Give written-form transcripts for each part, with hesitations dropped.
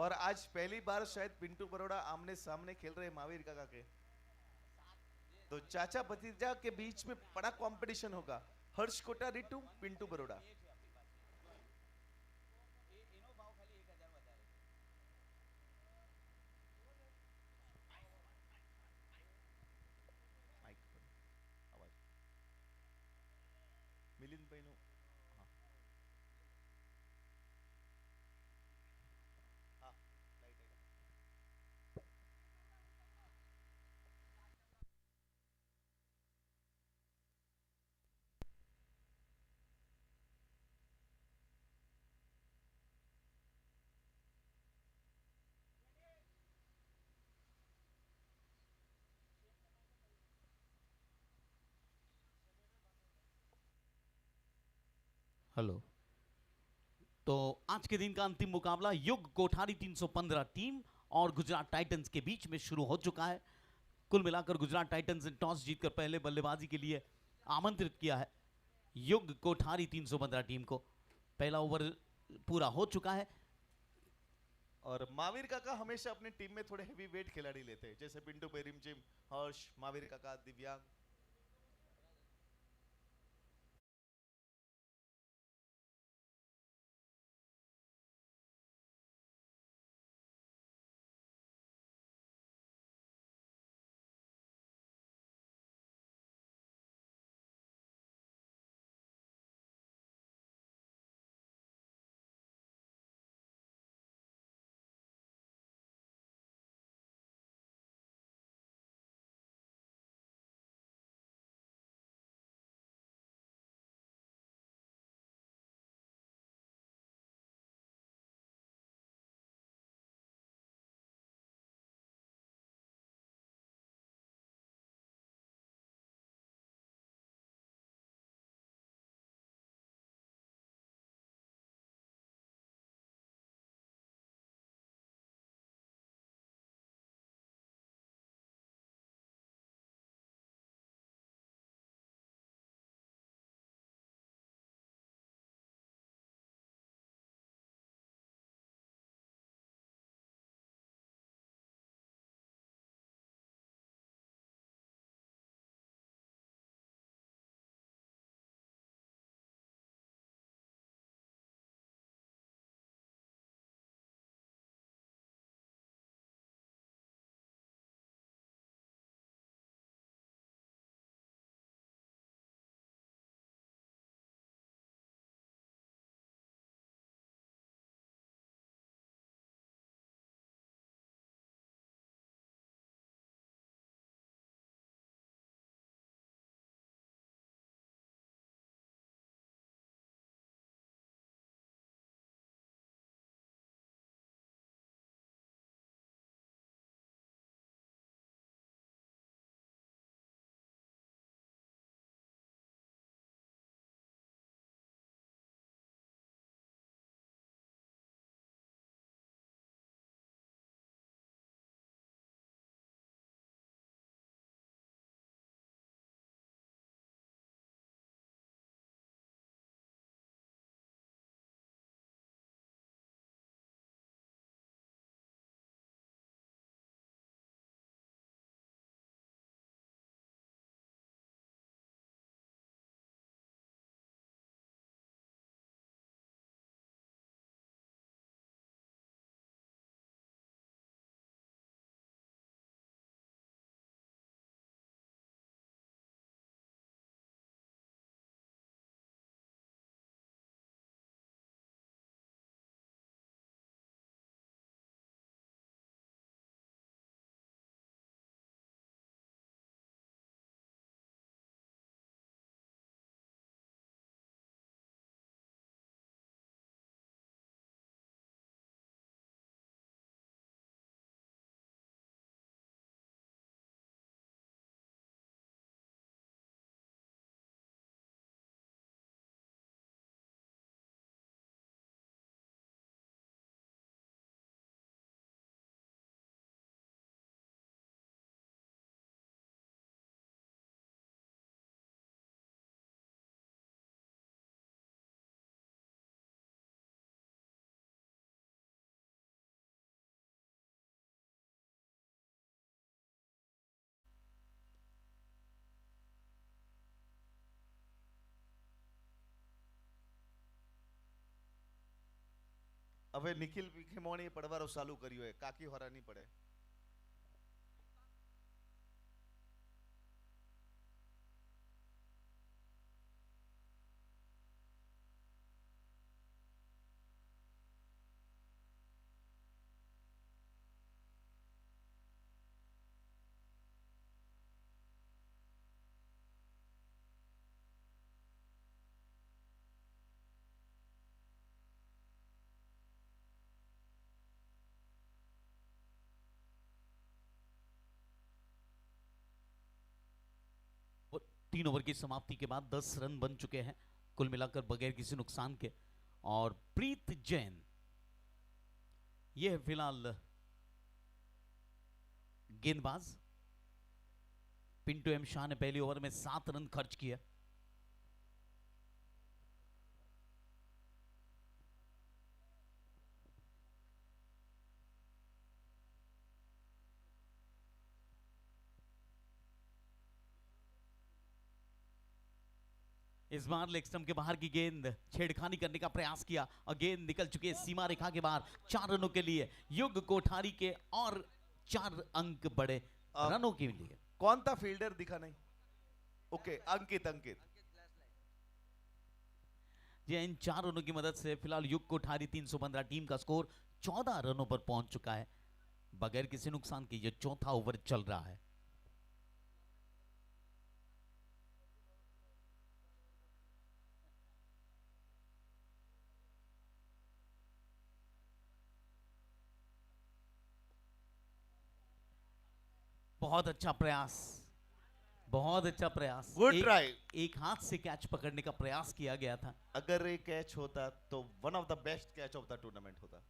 और आज पहली बार शायद पिंटू बरोड़ा आमने सामने खेल रहे महावीर काका के। तो चाचा भतीजा के बीच में बड़ा कंपटीशन होगा। हर्ष कोटा रिटू, पिंटू बरोड़ा। माइक पर आवाज। मिलिंद भाई नो। हाँ हाँ, लाइट है। हेलो। तो आज के दिन का अंतिम मुकाबला युग कोठारी 315 टीम और गुजरात टाइटंस के बीच में शुरू हो चुका है। कुल मिलाकर गुजरात टाइटंस ने टॉस जीतकर पहले बल्लेबाजी के लिए आमंत्रित किया है युग कोठारी 315 टीम को। पहला ओवर पूरा हो चुका है। और महावीर काका हमेशा अपनी टीम में थोड़े हेवी वेट खिलाड़ी लेते हैं, जैसे पिंटू पेरिमजिम, हर्ष, महावीर काका, दिव्यांग। હવે નિખિલ ખેમોણી પડવારો ચાલુ કર્યો હે કાકી હોરાની પડે. और 3 ओवर की समाप्ति के बाद 10 रन बन चुके हैं कुल मिलाकर बगैर किसी नुकसान के। और प्रीत जैन ये है फिलहाल गेंदबाज। पिंटू एम शाह ने पहले ओवर में 7 रन खर्च किया। इस बार लेग स्टंप के बाहर की गेंद छेड़खानी करने का प्रयास किया और गेंद निकल चुकी है सीमा रेखा के बाहर। 4 रनों के लिए युग कोठारी के और 4 अंक बढ़े रनों के लिए। कौन था फील्डर दिखा नहीं? ओके अंकित अंकित जी इन 4 रनों की मदद से फिलहाल युग कोठारी 315 टीम का स्कोर 14 रनों पर पहुंच चुका है बगैर किसी नुकसान के। ये चौथा ओवर चल रहा है। बहुत अच्छा प्रयास, बहुत अच्छा प्रयास। Good try. एक हाथ से कैच पकड़ने का प्रयास किया गया था। अगर ये कैच होता तो one of the best catch of the tournament होता।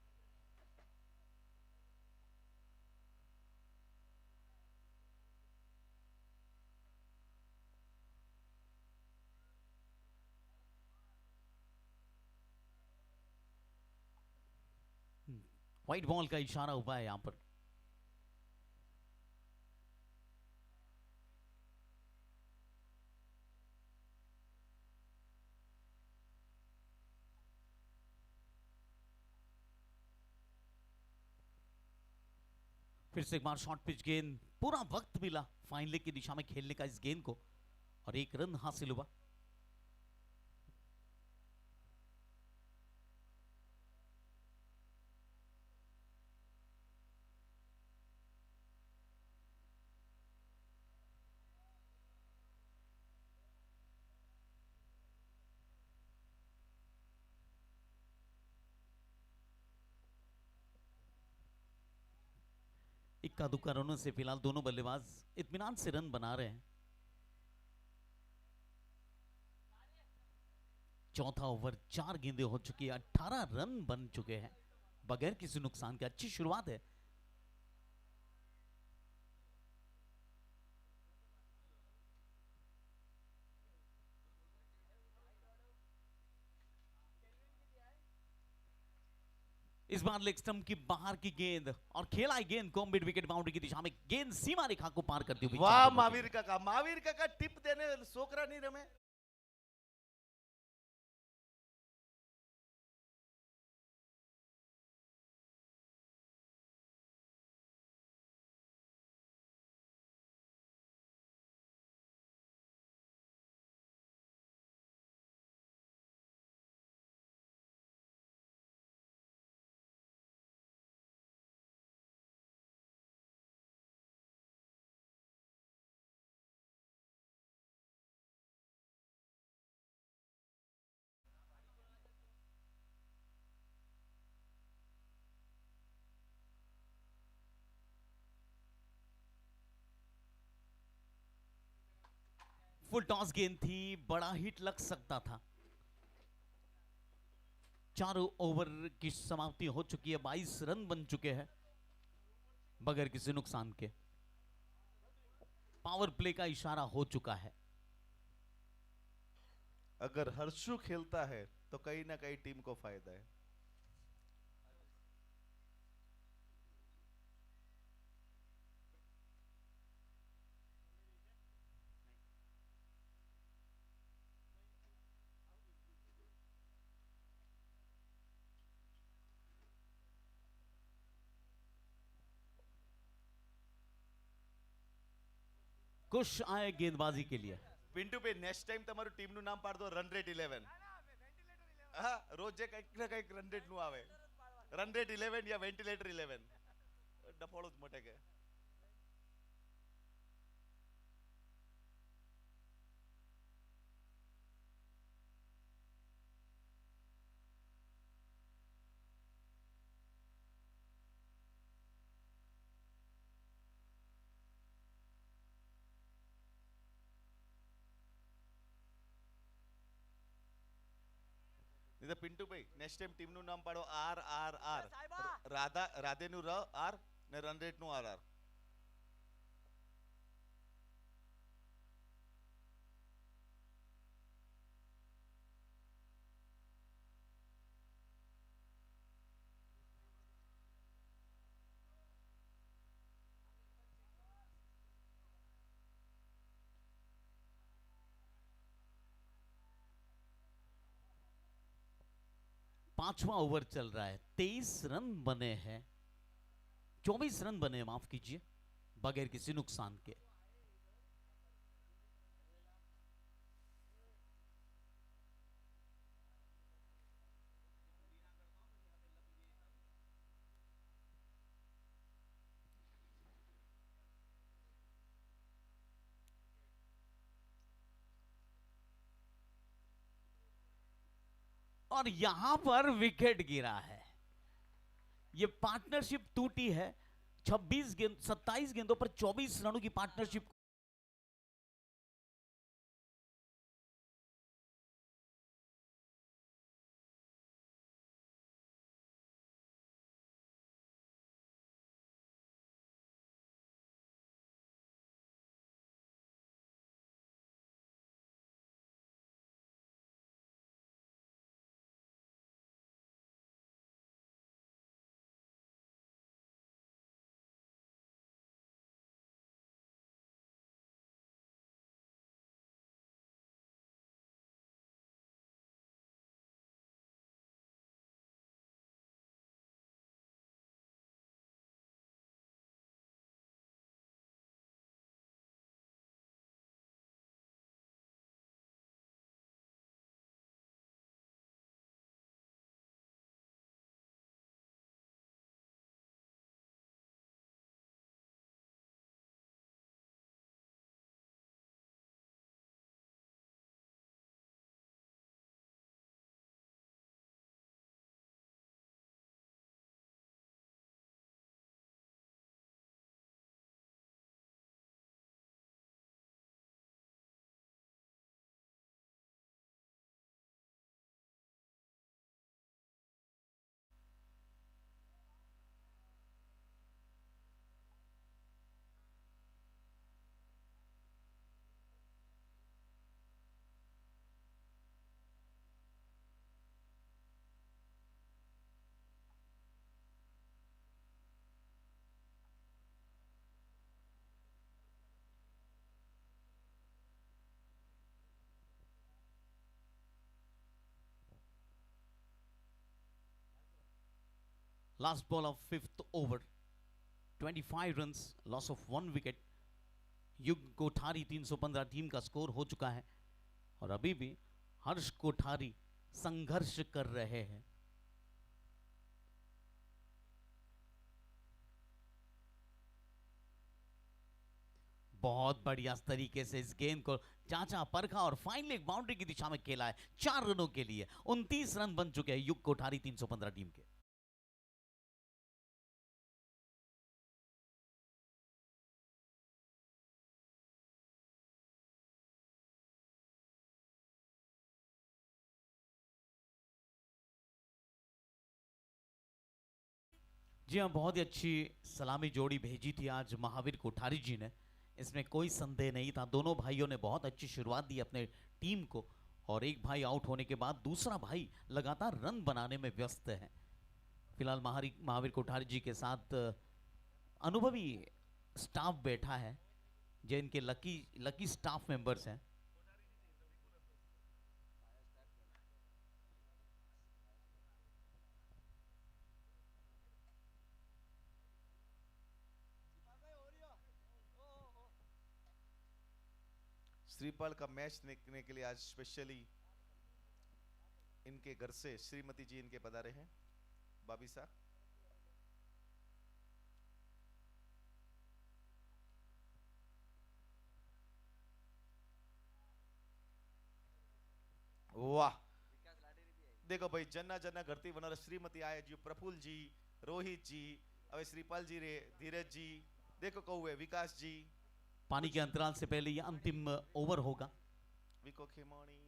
व्हाइट बॉल का इशारा हुआ है यहां पर। फिर से एक बार शॉर्ट पिच गेंद, पूरा वक्त मिला फाइनल की दिशा में खेलने का इस गेंद को और 1 रन हासिल हुआ। इक्का दुक्का रनों से फिलहाल दोनों बल्लेबाज इत्मीनान से रन बना रहे हैं। चौथा ओवर 4 गेंदें हो चुकी है, 18 रन बन चुके हैं बगैर किसी नुकसान के। अच्छी शुरुआत है। इस बार लेग स्टंप की बाहर की गेंद और खेला है गेंद को मिड विकेट बाउंड्री की दिशा में। गेंद सीमा रेखा को पार करती हुई। वाह महावीर काका टिप देने सोकरा नहीं रमे। फुल टॉस गेंद थी, बड़ा हिट लग सकता था। 4 ओवर की समाप्ति हो चुकी है, 22 रन बन चुके हैं बगैर किसी नुकसान के। पावर प्ले का इशारा हो चुका है। अगर हर्षु खेलता है तो कहीं ना कहीं टीम को फायदा है। कुछ आए गेंदबाजी के लिए। પિન્ટુ ભાઈ નેક્સ્ટ ટાઈમ તમારું ટીમનું નામ પાડ દો રન રેટ 11. હા રોજ જે કંઈક ને કંઈક રન રેટ નું આવે. રન રેટ 11 યા વેન્ટિલેટર 11. ડફોળો જ મોટે કે. નહીં તો પિન્ટુ ભાઈ નેક્સ્ટ ટાઈમ ટીમનું નામ પાડો RRR. રાધેનું R ને રન રેટનું RR. पांचवा ओवर चल रहा है, 23 रन बने हैं, 24 रन बने हैं, माफ कीजिए, बगैर किसी नुकसान के। और यहां पर विकेट गिरा है। यह पार्टनरशिप टूटी है। 27 गेंदों पर 24 रनों की partnership last ball of 5th over, 25 runs, loss of 1 wicket. युग कोठारी 315 टीम का स्कोर हो चुका है और अभी भी हर्ष कोठारी संघर्ष कर रहे हैं। बहुत बढ़िया तरीके से इस गेंद को चाचा परखा और फाइनली एक बाउंड्री की दिशा में खेला है 4 रनों के लिए। 29 रन बन चुके हैं युग कोठारी 315 टीम के। जी हाँ, बहुत ही अच्छी सलामी जोड़ी भेजी थी आज महावीर कोठारी जी ने, इसमें कोई संदेह नहीं था। दोनों भाइयों ने बहुत अच्छी शुरुआत दी अपने टीम को और एक भाई आउट होने के बाद दूसरा भाई लगातार रन बनाने में व्यस्त है। फिलहाल महावीर कोठारी जी के साथ अनुभवी स्टाफ बैठा है, जो इनके लकी स्टाफ मेंबर्स हैं। श्रीपाल का मैच देखने के लिए आज स्पेशली इनके घर से श्रीमती जी इनके पधारे हैं, बाबी सा। वाह, देखो भाई जना जना घरती बनारस श्रीमती आए जी, प्रफुल्ल जी, रोहित जी, હવે શ્રીપાલ जी रे, धीरज जी, देखो कौवे विकास जी। पानी के अंतराल से पहले ये अंतिम ओवर होगा। विको खेमोनी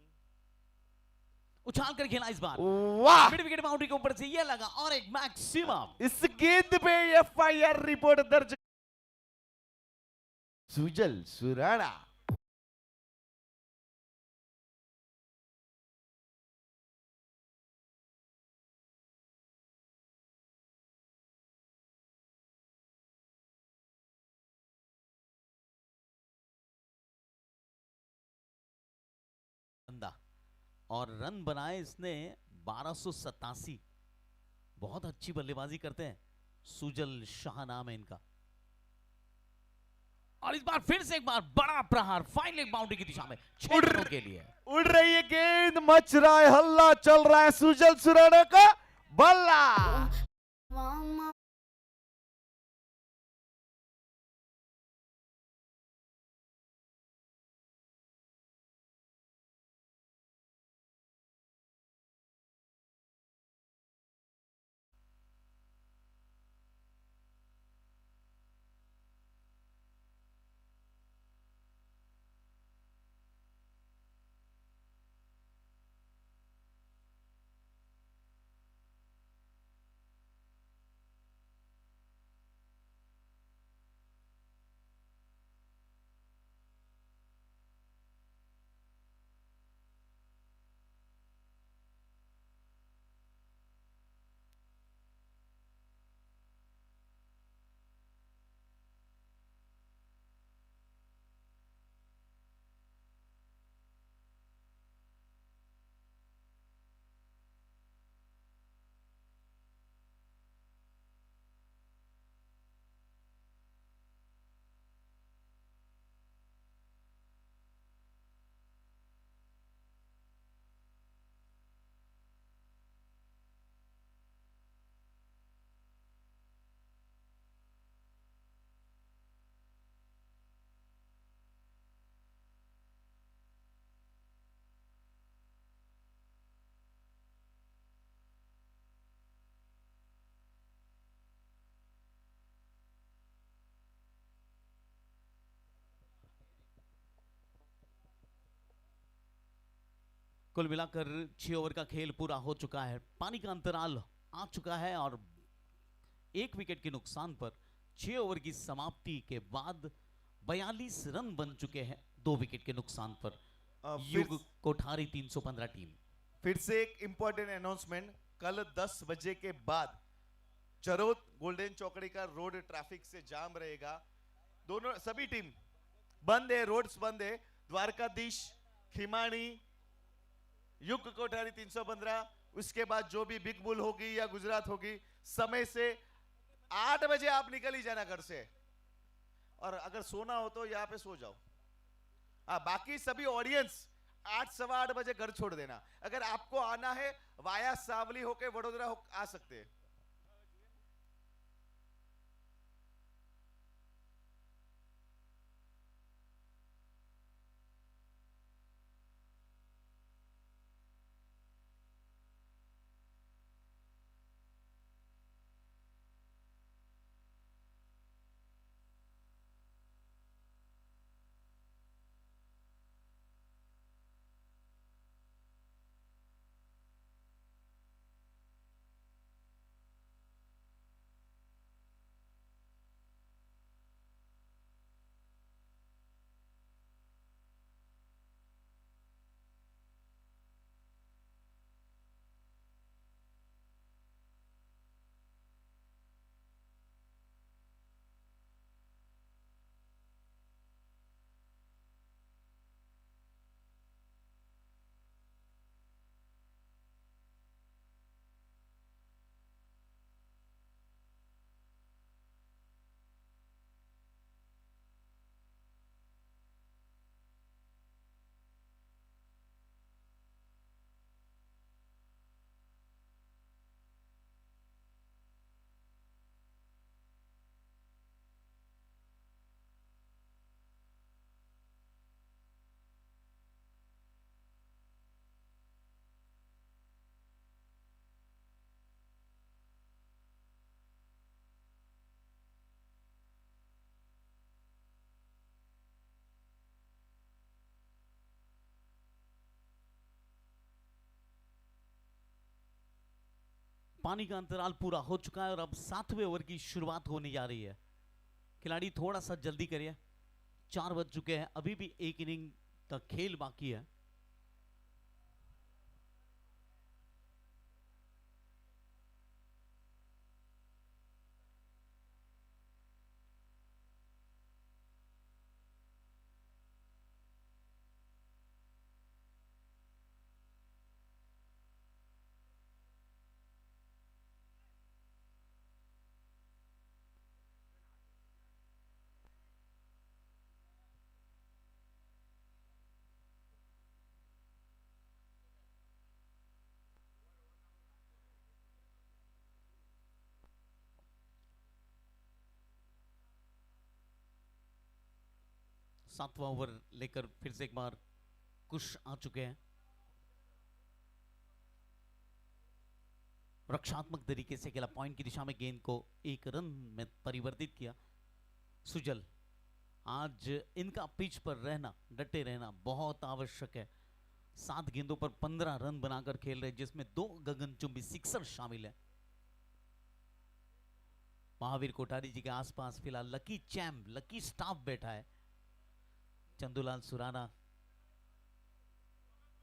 उछाल कर खेला इस बार, वाह, मिड विकेट बाउंड्री के ऊपर से ये लगा और एक मैक्सिमम। इस गेंद पे एफआईआर रिपोर्ट दर्ज। सुजल सुराणा और रन बनाए इसने 1287। बहुत अच्छी बल्लेबाजी करते हैं, सुजल शाह नाम है इनका। और इस बार फिर से एक बार बड़ा प्रहार फाइन लेग बाउंड्री की दिशा में 6 रनों के लिए। उड़ रही है गेंद, मच रहा है हल्ला, चल रहा है सुजल सुराणा का बल्ला। कुल मिलाकर 6 ओवर का खेल पूरा हो चुका है, पानी का अंतराल आ चुका है और 1 विकेट के नुकसान पर 6 ओवर की समाप्ति के बाद 42 रन बन चुके हैं 2 विकेट के नुकसान पर। युग कोठारी 315 टीम। फिर से एक इंपॉर्टेंट अनाउंसमेंट, कल 10 बजे के बाद जरोद गोल्डन चौकड़ी का रोड ट्रैफिक से जाम रहेगा। दोनों सभी टीम बंद है, रोड्स बंद है। द्वारकाधीश, खिमानी, युग कोठारी 315, उसके बाद जो भी बिग बुल होगी या गुजरात होगी, समय से 8 बजे आप निकल ही जाना घर से। और अगर सोना हो तो यहाँ पे सो जाओ। बाकी सभी ऑडियंस 8 सवा 8 बजे घर छोड़ देना। अगर आपको आना है वाया सावली होके वडोदरा आ सकते हैं। पानी का अंतराल पूरा हो चुका है और अब 7वें ओवर की शुरुआत होने जा रही है। खिलाड़ी थोड़ा सा जल्दी करिए, 4 बज चुके हैं, अभी भी एक इनिंग का खेल बाकी है। सातवां ओवर लेकर फिर से एक बार कुश आ चुके हैं। रक्षात्मक तरीके से खेला, पॉइंट की दिशा में गेंद को एक रन में परिवर्तित किया। सुजल, आज इनका पिच पर रहना, डटे रहना बहुत आवश्यक है। 7 गेंदों पर 15 रन बनाकर खेल रहे, जिसमें 2 गगनचुंबी सिक्सर शामिल है। महावीर कोठारी जी के आसपास फिलहाल लकी चैम्प, लकी स्टाफ बैठा है। चंदूलाल सुराना,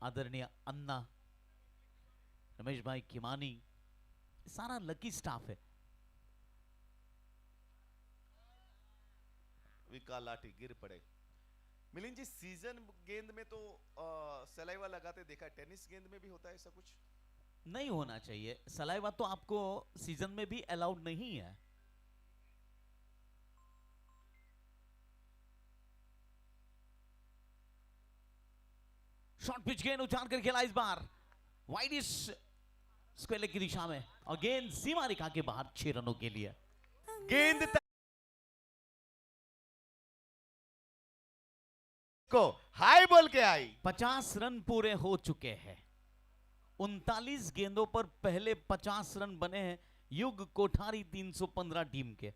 आदरणीय अन्ना, रमेश भाई किमानी, सारा लकी स्टाफ है। विका लाठी गिर पड़े। मिलिंद जी, सीजन गेंद में तो सलाइवा लगाते देखा, टेनिस गेंद में भी होता है ऐसा कुछ? नहीं होना चाहिए, सलाइवा तो आपको सीजन में भी अलाउड नहीं है। शॉर्ट पिच गेंद उछाल कर खेला इस बार वाइडिश स्क्वेयर की दिशा में और गेंद सीमा रेखा के बाहर 6 रनों के लिए। गेंद को हाई बॉल के आई। 50 रन पूरे हो चुके हैं। 39 गेंदों पर पहले 50 रन बने हैं युग कोठारी 315 टीम के।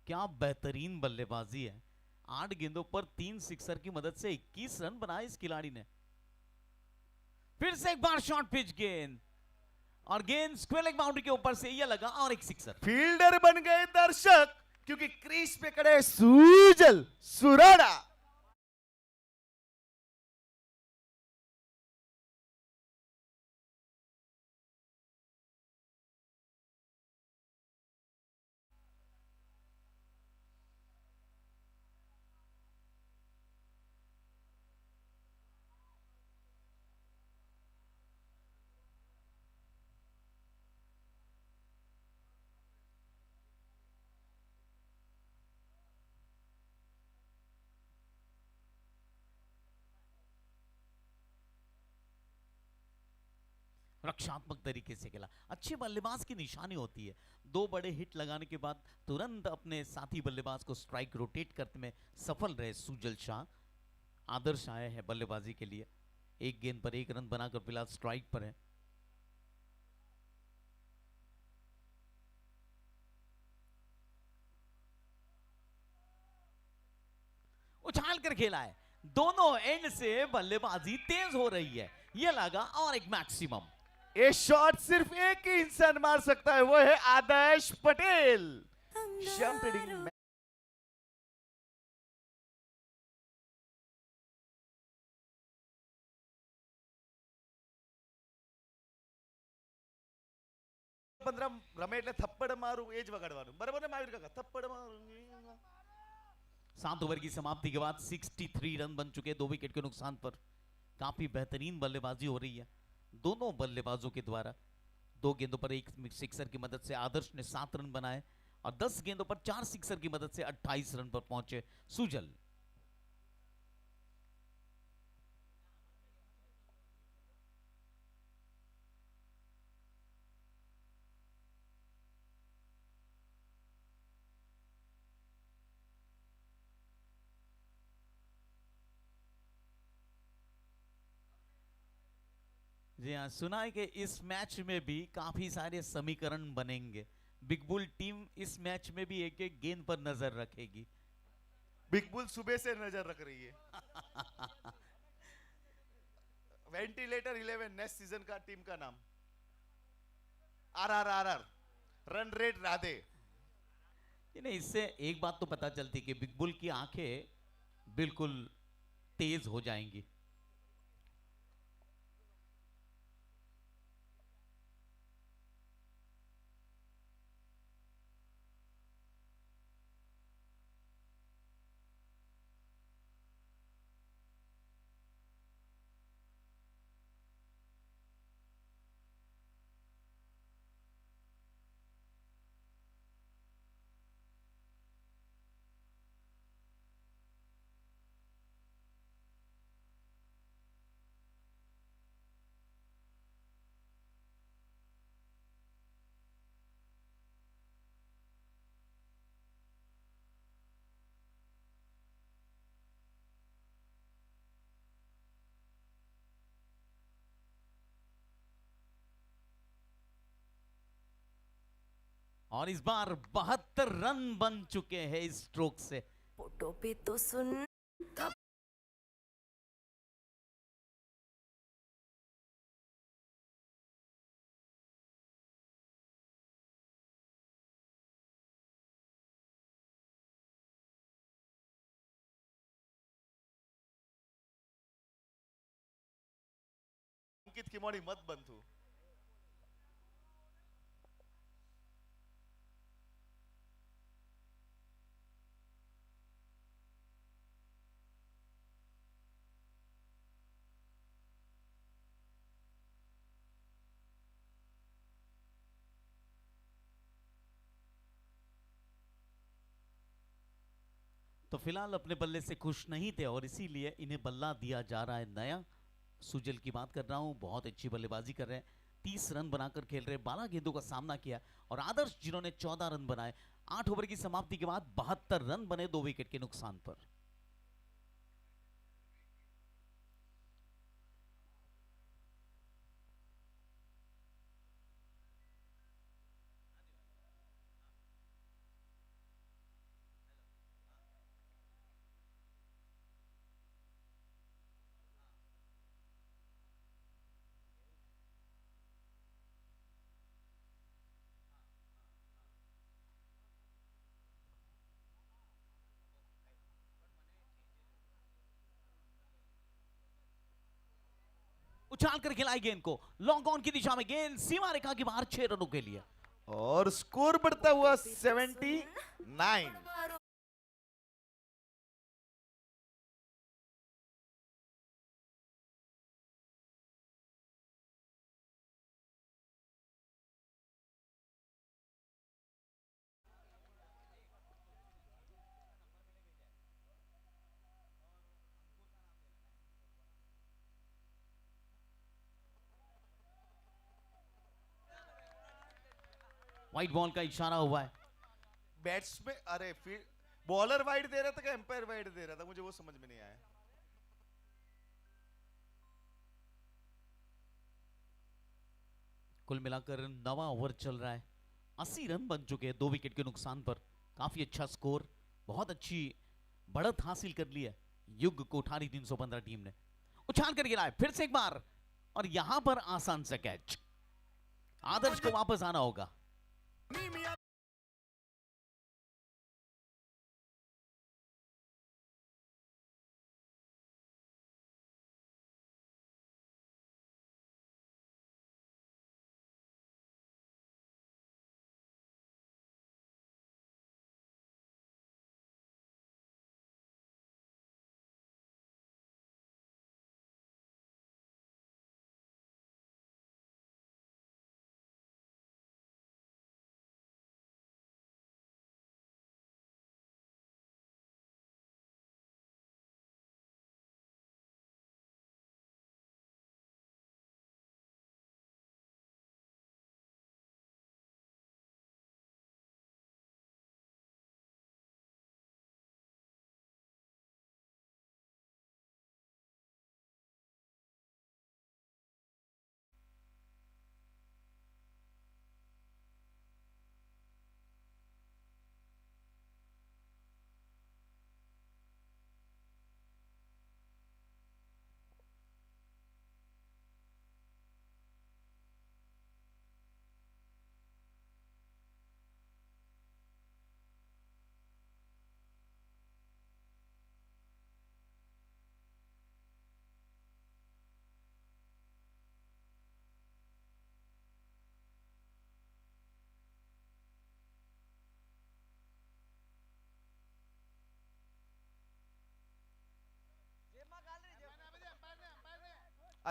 क्या बेहतरीन बल्लेबाजी है। 8 गेंदों पर 3 सिक्सर की मदद से 21 रन बनाए इस खिलाड़ी ने। फिर से एक बार शॉर्ट पिच गेंद और गेंद स्क्वेयर लेग बाउंड्री के ऊपर से यह लगा और एक सिक्सर। फील्डर बन गए दर्शक, क्योंकि क्रीज पे खड़े सुजल सुराना। रक्षात्मक तरीके से खेला, अच्छे बल्लेबाज की निशानी होती है 2 बड़े हिट लगाने के बाद तुरंत अपने साथी बल्लेबाज को स्ट्राइक रोटेट करने में सफल रहे सुजल शाह। आदर्श आए हैं बल्लेबाजी के लिए, 1 गेंद पर 1 रन बनाकर फिलहाल स्ट्राइक पर है। उछाल कर खेला है, दोनों एंड से बल्लेबाजी तेज हो रही है, यह लगा और एक मैक्सिमम। ये शॉट सिर्फ एक ही इंसान मार सकता है, वो है आदर्श पटेल। जंपिंग 15 રમે એટલે થપ્પડ મારું એ જ વગાડવાનું, બરાબર ને મહાવીર કાકા? થપ્પડ મારું। 7 ओवर की समाप्ति के बाद 63 रन बन चुके 2 विकेट के नुकसान पर। काफी बेहतरीन बल्लेबाजी हो रही है दोनों बल्लेबाजों के द्वारा। 2 गेंदों पर 1 सिक्सर की मदद से आदर्श ने 7 रन बनाए और 10 गेंदों पर 4 सिक्सर की मदद से 28 रन पर पहुंचे सुजल। जी हाँ, सुना है कि इस मैच में भी काफी सारे समीकरण बनेंगे। बिग बुल टीम इस मैच में भी एक एक गेंद पर नजर रखेगी। बिग बुल सुबह से नजर रख रही है। वेंटिलेटर 11 नेक्स्ट सीजन का टीम का नाम। RRRR, run rate Radhe. नहीं, इससे एक बात तो पता चलती कि बिग बुल की आंखें बिल्कुल तेज हो जाएंगी। और इस बार 72 रन बन चुके हैं इस स्ट्रोक से। फोटो पे तो सुन था। अंकित किमोड़ी मत बन तू। तो फिलहाल अपने बल्ले से खुश नहीं थे और इसीलिए इन्हें बल्ला दिया जा रहा है नया। सुजल की बात कर रहा हूं, बहुत अच्छी बल्लेबाजी कर रहे हैं। 30 रन बनाकर खेल रहे, 12 गेंदों का सामना किया। और आदर्श जिन्होंने 14 रन बनाए। 8 ओवर की समाप्ति के बाद 72 रन बने 2 विकेट के नुकसान पर। उछाल कर खिलाई गेंद को, लॉन्ग ऑन की दिशा में गेंद सीमा रेखा के बाहर 6 रनों के लिए। और स्कोर बढ़ता हुआ 79। व्हाइट बॉल का इशारा हुआ है। बैट्समैन, अरे फिर बॉलर वाइड दे रहा था कि एम्पायर वाइड दे रहा था, मुझे वो समझ में नहीं आया। कुल मिलाकर 9वां ओवर चल रहा है। 80 रन बन चुके हैं 2 विकेट के नुकसान पर। काफी अच्छा स्कोर, बहुत अच्छी बढ़त हासिल कर ली है युग कोठारी 315 टीम ने। उछाल कर गिरा है फिर से एक बार, और यहां पर आसान सा कैच। आदर्श को वापस आना होगा।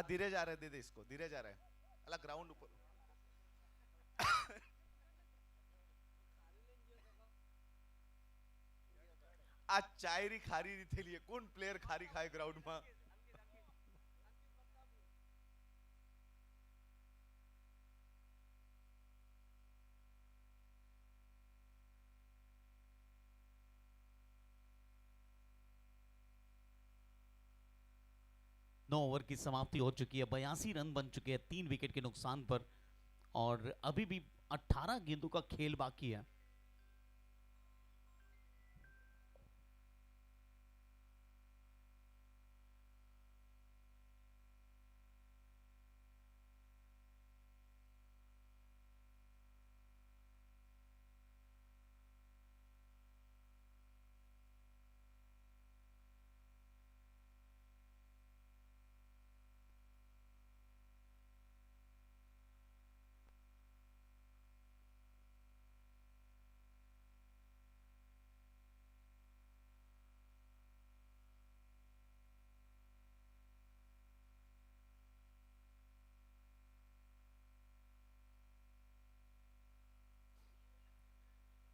धीरे जा रहे, दे दे इसको, धीरे जा रहा है, अला ग्राउंड ऊपर। आज चायरी खारी नहीं थेली, कौन प्लेयर खारी खाए ग्राउंड में? नौ ओवर की समाप्ति हो चुकी है, 82 रन बन चुके हैं 3 विकेट के नुकसान पर, और अभी भी 18 गेंदों का खेल बाकी है।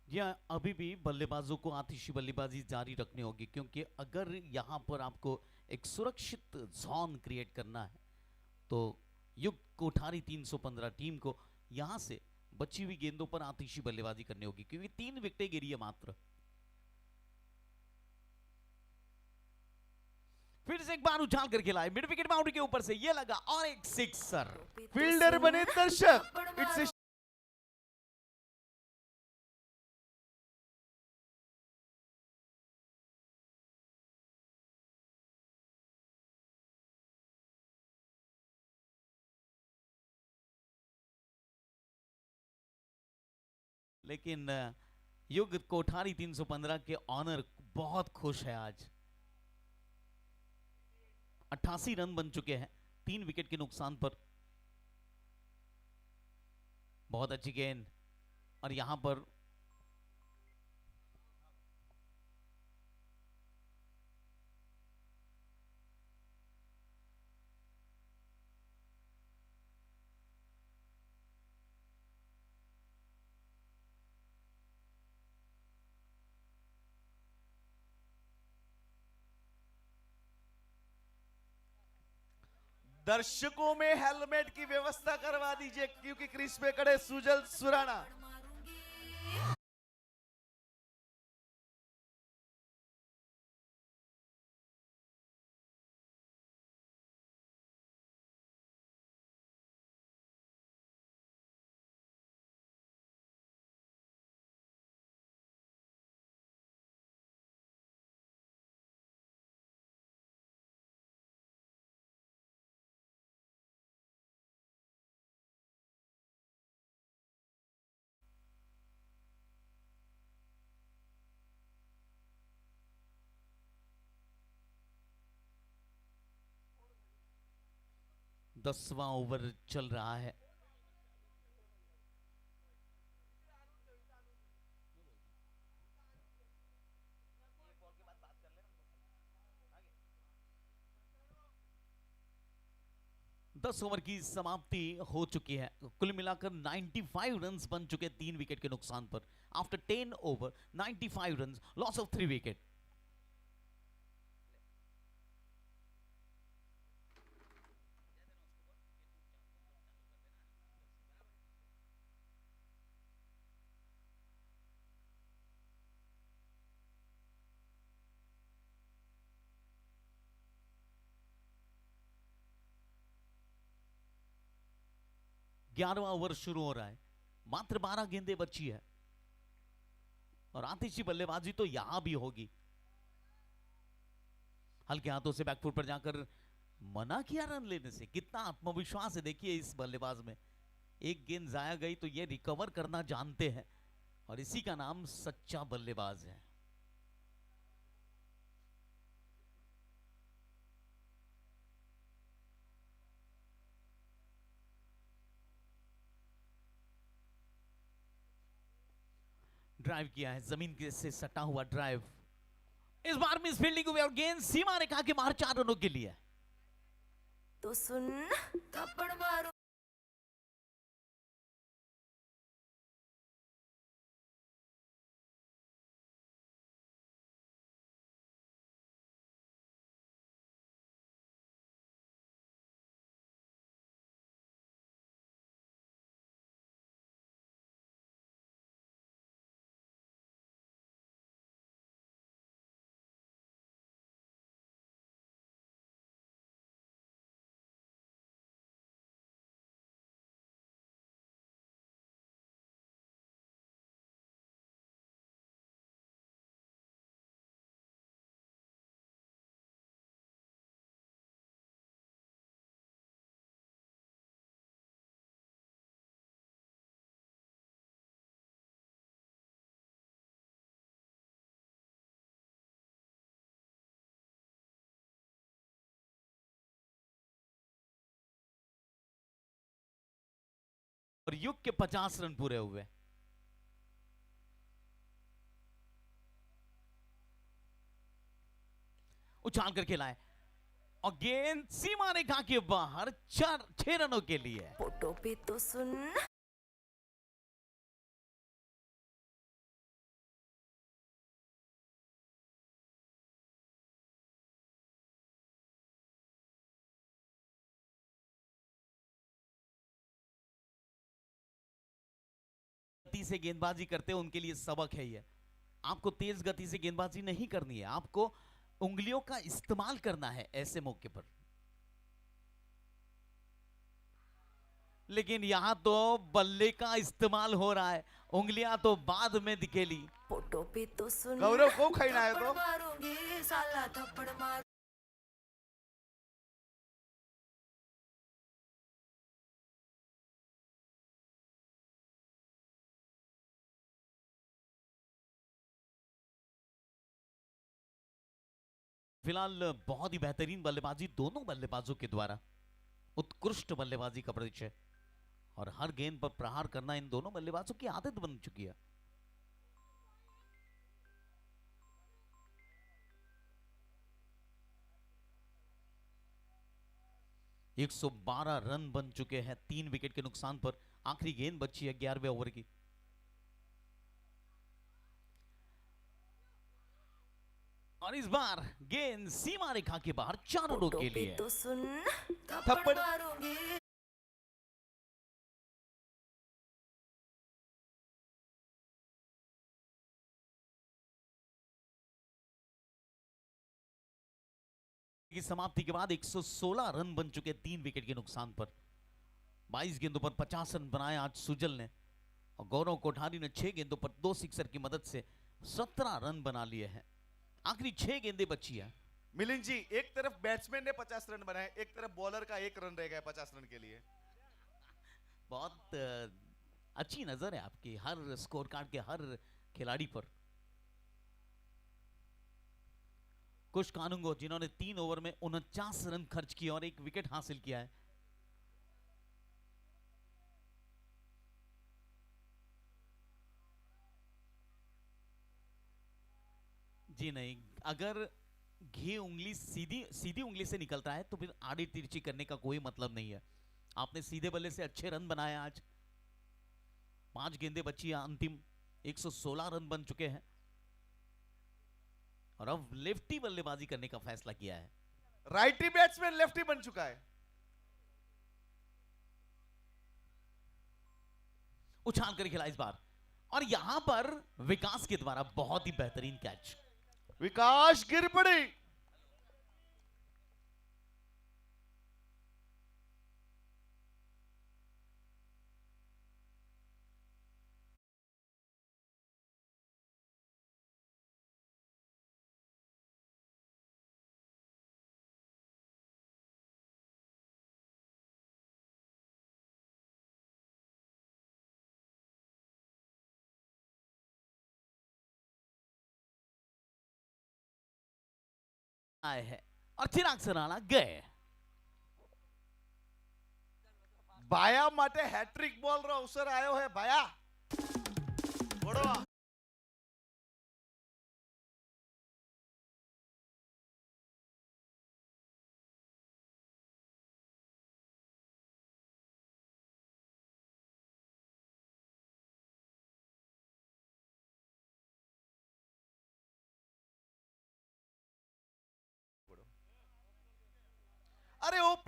या अभी भी बल्लेबाजों को आतिशी बल्लेबाजी जारी रखनी होगी, क्योंकि अगर यहां पर आपको एक सुरक्षित जोन क्रिएट करना है तो युग कोठारी 315 टीम को यहां से बची हुई गेंदों पर आतिशी बल्लेबाजी करनी होगी, क्योंकि 3 विकेटें गिरी है मात्र। फिर से एक बार उछाल कर खेला है मिड विकेट बाउंड्री के ऊपर से, ये लगा और एक सिक्सर। फील्डर बने दर्शक, इट्स लेकिन युग कोठारी 315 के ऑनर बहुत खुश है आज। 88 रन बन चुके हैं 3 विकेट के नुकसान पर। बहुत अच्छी गेंद, और यहां पर दर्शकों में हेलमेट की व्यवस्था करवा दीजिए, क्योंकि क्रीज पे खड़े सुजल सुराना। दसवां ओवर चल रहा है। दस ओवर की समाप्ति हो चुकी है। कुल मिलाकर 95 रन्स बन चुके 3 विकेट के नुकसान पर। After 10 over 95 runs, loss of 3 wicket. ग्यारहवां ओवर शुरू हो रहा है, मात्र 12 गेंदें बची है, और आतिशी बल्लेबाजी तो यहां भी होगी। हल्के हाथों से बैकफुट पर जाकर मना किया रन लेने से। कितना आत्मविश्वास है देखिए इस बल्लेबाज में। एक गेंद जाया गई तो ये रिकवर करना जानते हैं, और इसी का नाम सच्चा बल्लेबाज है। ड्राइव किया है, जमीन से सटा हुआ ड्राइव। इस बार मिस फील्डिंग हुई और गेंद सीमा रेखा के बाहर 4 रनों के लिए। तो सुन थप्पड़ मारूं और युग के 50 रन पूरे हुए। उछाल कर खिलाए और गेंद सीमा रेखा के बाहर 6 रनों के लिए। फोटो पे तो सुन गति से गेंदबाजी करते हैं उनके लिए सबक है ये। आपको तेज गति से गेंदबाजी नहीं करनी है, आपको उंगलियों का इस्तेमाल करना है ऐसे मौके पर। लेकिन यहां तो बल्ले का इस्तेमाल हो रहा है, उंगलियां तो बाद में दिखेली। फोटो पे तो सुन गौरव को खाना है तो थप्पड़ मारूंगी साला थप्पड़ मार फिलहाल बहुत ही बेहतरीन बल्लेबाजी दोनों बल्लेबाजों के द्वारा, उत्कृष्ट बल्लेबाजी का परिचय और हर गेंद पर प्रहार करना इन दोनों बल्लेबाजों की आदत बन चुकी है। एक 112 रन बन चुके हैं 3 विकेट के नुकसान पर। आखिरी गेंद बची है 11वें ओवर की। और इस बार गेंद सीमा रेखा के बाहर 4 रनों फोटो के पे लिए। तो सुन थप्पड़ थप्पड़ मारूंगी की समाप्ति के बाद 116 रन बन चुके 3 विकेट के नुकसान पर। 22 गेंदों पर 50 रन बनाए आज सुजल ने, और गौरव कोठारी ने 6 गेंदों पर 2 सिक्सर की मदद से 17 रन बना लिए हैं। आखिरी 6 गेंदें बची है। मिलिंद जी, एक तरफ बैट्समैन ने 50 रन बनाए, एक तरफ बॉलर का 1 रन रह गया 50 रन के लिए। बहुत अच्छी नजर है आपकी हर स्कोर कार्ड के हर खिलाड़ी पर। कुश कानूंगो जिन्होंने 3 ओवर में 49 रन खर्च किए और 1 विकेट हासिल किया है। जी नहीं, अगर घी उंगली सीधी सीधी उंगली से निकलता है तो फिर आड़ी तिरछी करने का कोई मतलब नहीं है। आपने सीधे बल्ले से अच्छे रन बनाए आज। 5 गेंदें बची है अंतिम, 116 रन बन चुके हैं और अब लेफ्टी बल्लेबाजी करने का फैसला किया है। राइटी बैट्समैन लेफ्टी बन चुका है। उछाल कर खिला इस बार, और यहां पर विकास के द्वारा बहुत ही बेहतरीन कैच। विकास गिर पड़ी। आए हैं और चिराग सराना गए। બાયા માટે હેટ્રિક બોલ રો અવસર આવ્યો હે ભાયા વડવા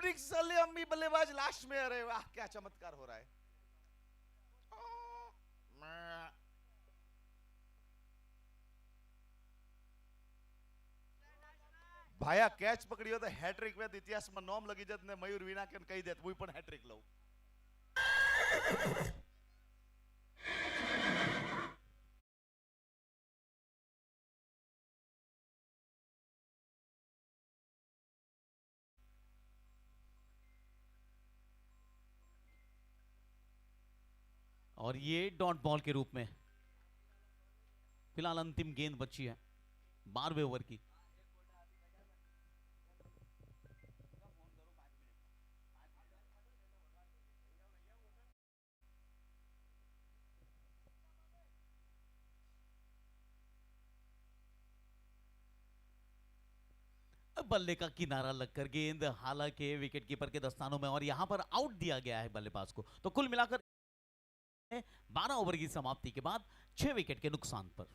ओपनिंग सलामी बल्लेबाज लास्ट में, अरे वाह क्या चमत्कार हो रहा है। ભાયા કેચ પકડ્યો તો હેટ્રિક વેદ ઇતિહાસમાં નોમ લગી જત ને મયુર વિના કે કહી દેત હું પણ હેટ્રિક લઉં. और ये डॉट बॉल के रूप में फिलहाल अंतिम गेंद बची है 12वें ओवर की। बल्ले का किनारा लगकर गेंद हालांकि विकेट कीपर के दस्तानों में और यहां पर आउट दिया गया है बल्लेबाज को। तो कुल मिलाकर 12 ओवर की समाप्ति के बाद 6 विकेट के नुकसान पर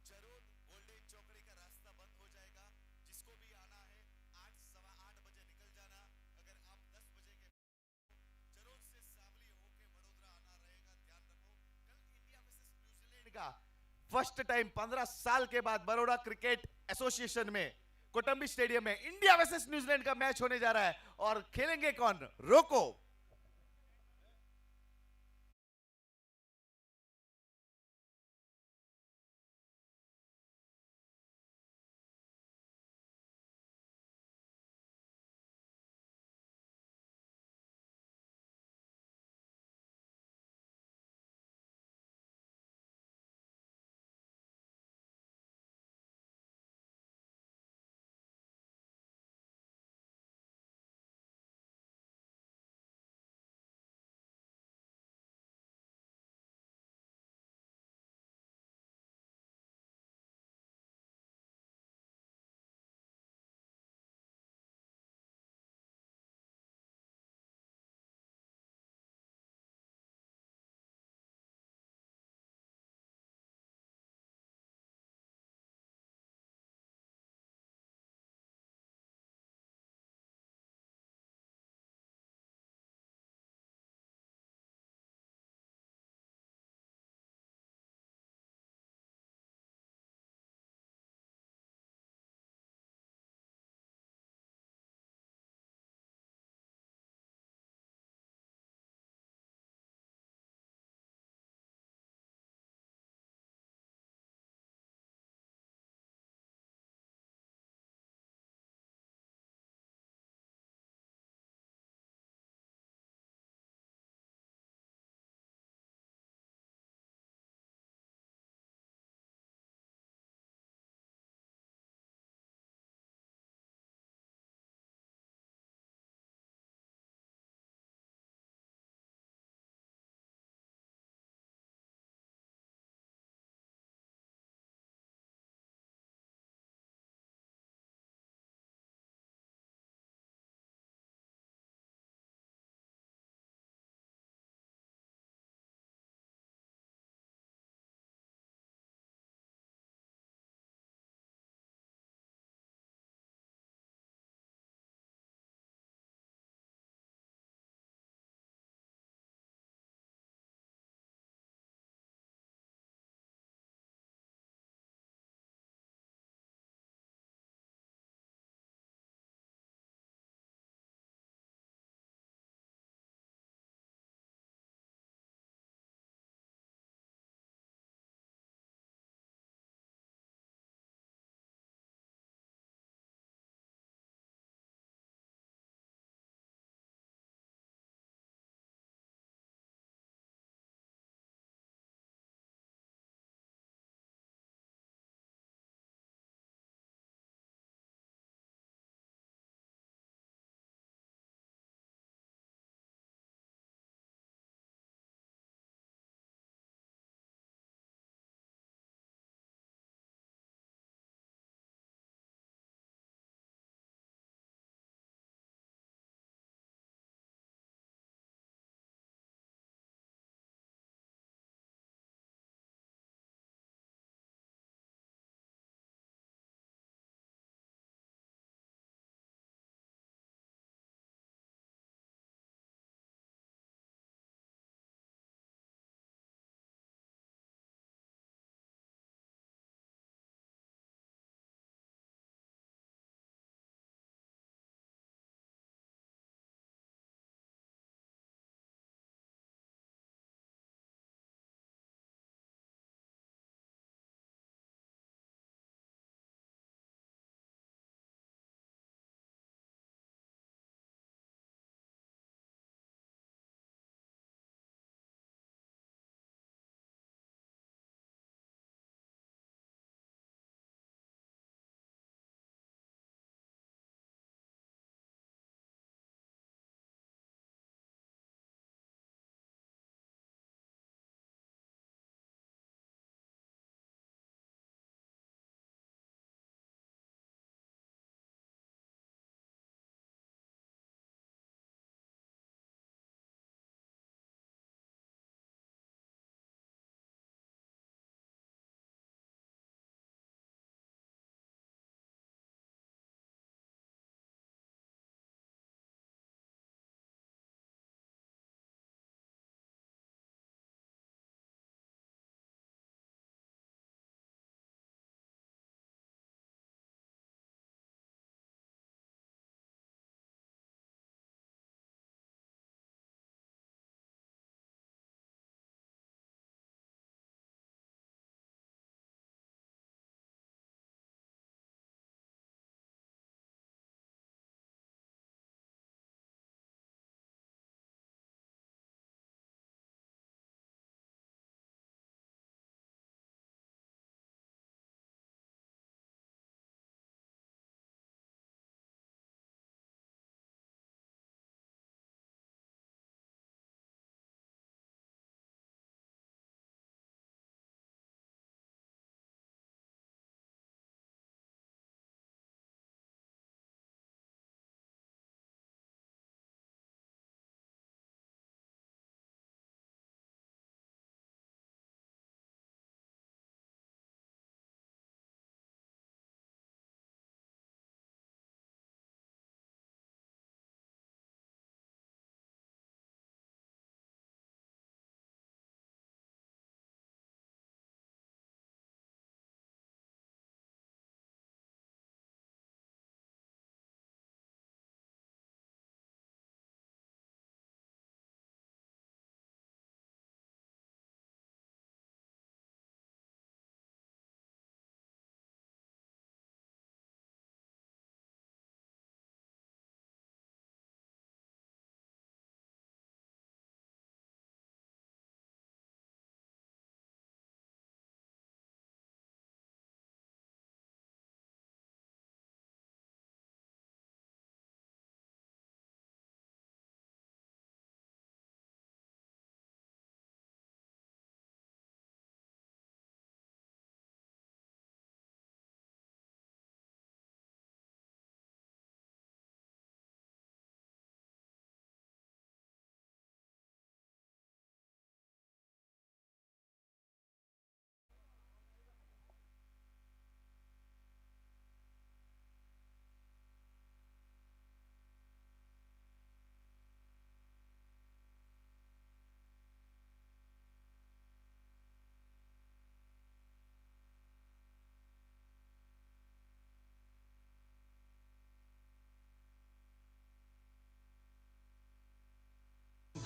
जरूर गोल्डन चौकड़ी का रास्ता बंद हो जाएगा। जिसको भी आना है 8 सवा 8 बजे निकल जाना। अगर आप 10 बजे के जरूर से सावली होके वडोदरा आना रहेगा, ध्यान रखो। कल इंडिया वर्सेस न्यूजीलैंड का फर्स्ट टाइम 15 साल के बाद बड़ौदा क्रिकेट एसोसिएशन में कोटंबी स्टेडियम में इंडिया वर्सेस न्यूजीलैंड का मैच होने जा रहा है। और खेलेंगे कौन? रोको।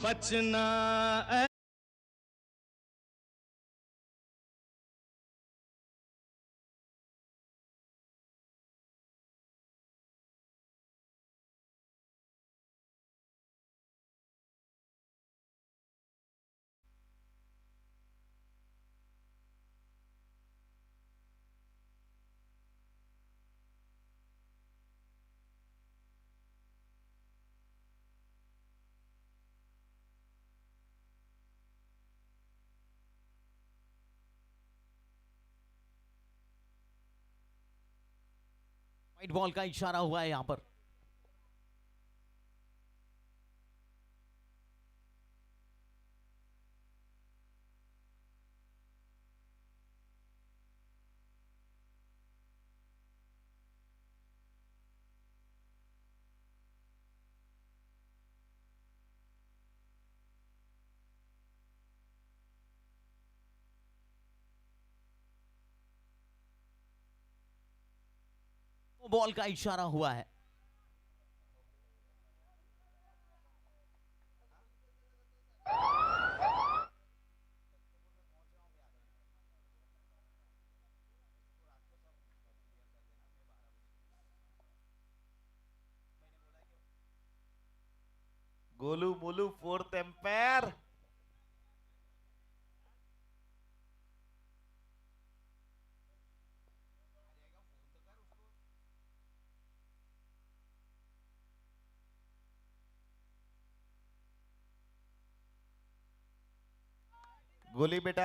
बचना व्हाइट बॉल का इशारा हुआ है यहां पर। बॉल का इशारा हुआ है। Golu Molu fourth umpire. गोली बेटा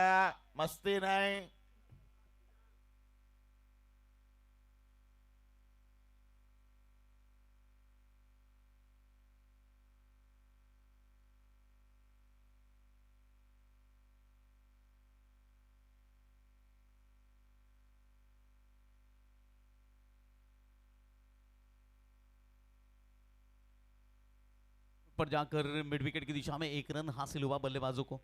मस्ती नहीं। पर जाकर मिड विकेट की दिशा में एक रन हासिल हुआ बल्लेबाजों को।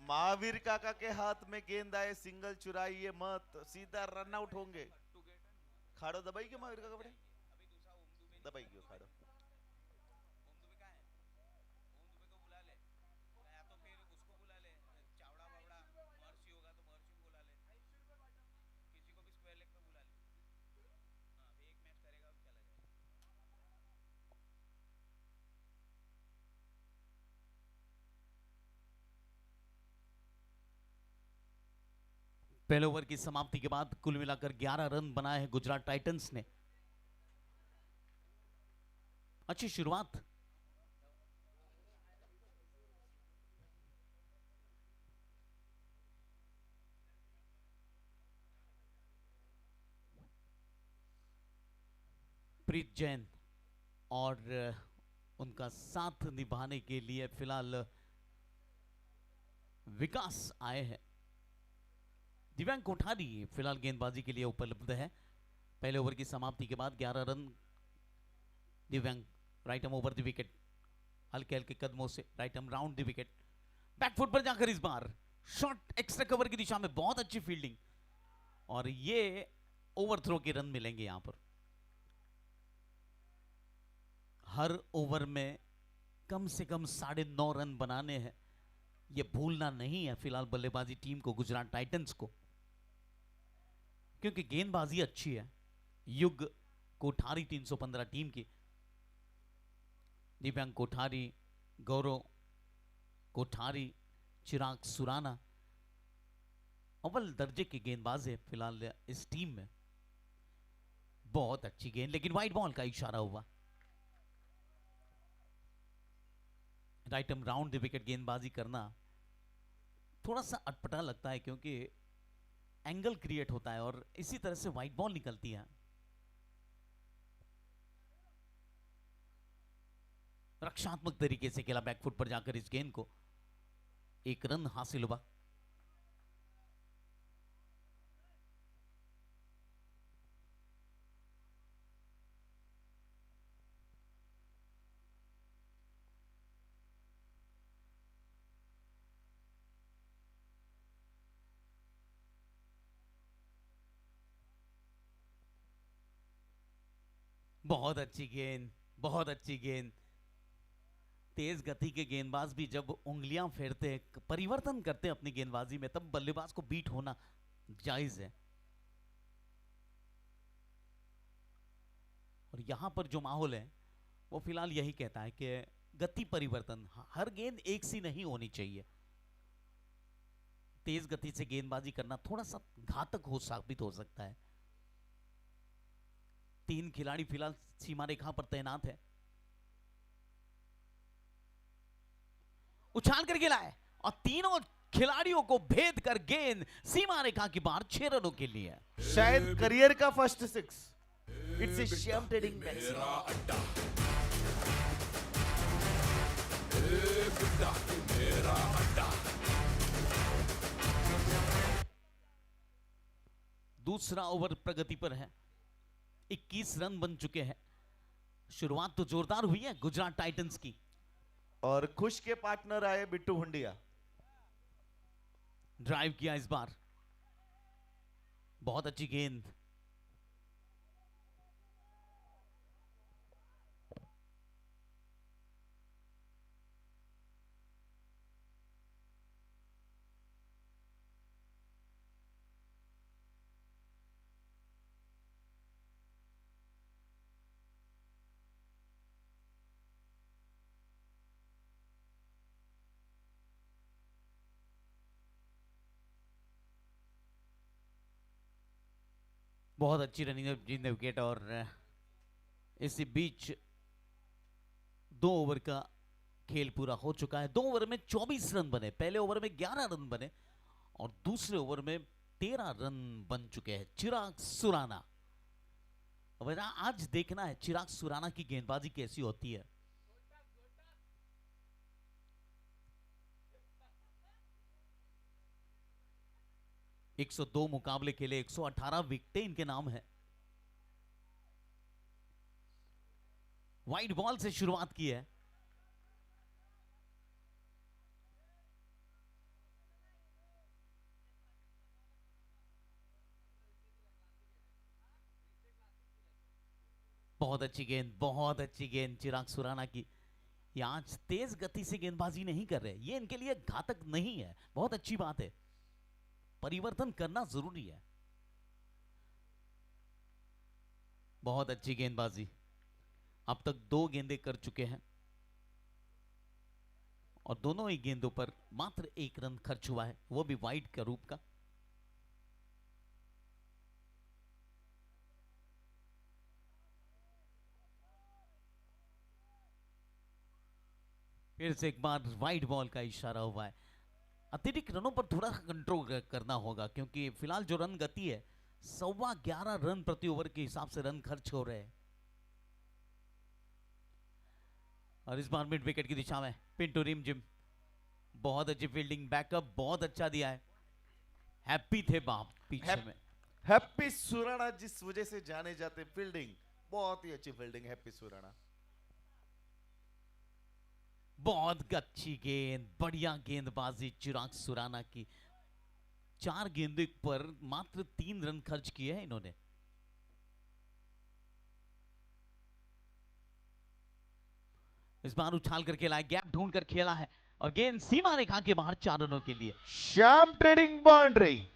महावीर काका के हाथ में गेंद आए, सिंगल चुराइए मत, सीधा रन आउट होंगे। खाड़ो दबाई क्यों महावीर काका बड़े दबाई क्यों खाड़ो। पहले ओवर की समाप्ति के बाद कुल मिलाकर 11 रन बनाए हैं गुजरात टाइटंस ने। अच्छी शुरुआत। प्रीत जैन और उनका साथ निभाने के लिए फिलहाल विकास आए हैं। दिव्यांग कोठारी फिलहाल गेंदबाजी के लिए उपलब्ध है। पहले ओवर की समाप्ति के बाद 11 run Divyang. Right arm over the wicket, हल्के हल्के कदमों से right arm round the wicket. Back foot पर जाकर इस बार शॉट एक्स्ट्रा कवर की दिशा में बहुत अच्छी फील्डिंग और ये ओवरथ्रो के रन मिलेंगे यहां पर। हर ओवर में कम से कम 9.5 रन बनाने हैं, यह भूलना नहीं है फिलहाल बल्लेबाजी टीम को, गुजरात टाइटंस को, क्योंकि गेंदबाजी अच्छी है। युग कोठारी 315 टीम की, दिव्यांग कोठारी, गौरव कोठारी, चिराग सुराना अव्वल दर्जे के गेंदबाज है फिलहाल इस टीम में। बहुत अच्छी गेंद, लेकिन वाइड बॉल का इशारा हुआ। Right arm round the wicket गेंदबाजी करना थोड़ा सा अटपटा लगता है क्योंकि एंगल क्रिएट होता है और इसी तरह से वाइड बॉल निकलती है। रक्षात्मक तरीके से खेला बैकफुट पर जाकर इस गेंद को, एक रन हासिल हुआ। बहुत अच्छी गेंद, बहुत अच्छी गेंद। तेज गति के गेंदबाज भी जब उंगलियां फेरते हैं, परिवर्तन करते हैं अपनी गेंदबाजी में, तब बल्लेबाज को बीट होना जायज है। और यहां पर जो माहौल है वो फिलहाल यही कहता है कि गति परिवर्तन, हर गेंद एक सी नहीं होनी चाहिए। तेज गति से गेंदबाजी करना थोड़ा सा घातक हो साबित हो सकता है। 3 खिलाड़ी फिलहाल सीमा रेखा पर तैनात है। उछाल कर खेला है और तीनों खिलाड़ियों को भेद कर गेंद सीमा रेखा के बाहर 6 रनों के लिए। शायद करियर का first 6। It's a Shyam trading max. दूसरा ओवर प्रगति पर है, 21 रन बन चुके हैं। शुरुआत तो जोरदार हुई है गुजरात टाइटंस की। और खुश के पार्टनर आए बिट्टू हुंडिया। ड्राइव किया इस बार, बहुत अच्छी गेंद। बहुत अच्छी रनिंग जीतने विकेट। और इसी बीच 2 ओवर का खेल पूरा हो चुका है। 2 ओवर में 24 रन बने, पहले ओवर में 11 रन बने और दूसरे ओवर में 13 रन बन चुके हैं। चिराग सुराना, अब आज देखना है चिराग सुराना की गेंदबाजी कैसी होती है। एक 102 मुकाबले खेले, 118 विकेटें इनके नाम है। वाइड बॉल से शुरुआत की है। बहुत अच्छी गेंद, बहुत अच्छी गेंद चिराग सुराना की। ये आज तेज गति से गेंदबाजी नहीं कर रहे, ये इनके लिए घातक नहीं है, बहुत अच्छी बात है। परिवर्तन करना जरूरी है। बहुत अच्छी गेंदबाजी। अब तक 2 गेंदें कर चुके हैं और दोनों ही गेंदों पर मात्र 1 रन खर्च हुआ है, वो भी वाइड का रूप का। फिर से एक बार वाइड बॉल का इशारा हुआ है। अतिरिक्त रनों पर थोड़ा कंट्रोल करना होगा क्योंकि फिलहाल जो रन गति है 11.25 रन प्रति ओवर के हिसाब से रन खर्च हो रहे हैं। और इस बार मिड विकेट की दिशा में पिंटू रिमझिम, बहुत अच्छी फील्डिंग, बैकअप बहुत अच्छा दिया है। हैप्पी थे बाप पीछे में। हैप्पी सुराना जिस वजह से जाने जाते, फील्डिंग, बहुत ही अच्छी फील्डिंग हैप्पी सुराना। बहुत अच्छी गेंद, बढ़िया गेंदबाजी चिराग सुराना की। 4 गेंदों पर मात्र 3 रन खर्च किए हैं इन्होंने। इस बार उछाल कर खेला है, गैप ढूंढ कर खेला है और गेंद सीमा रेखा के बाहर 4 रनों के लिए। Shyam trading boundary.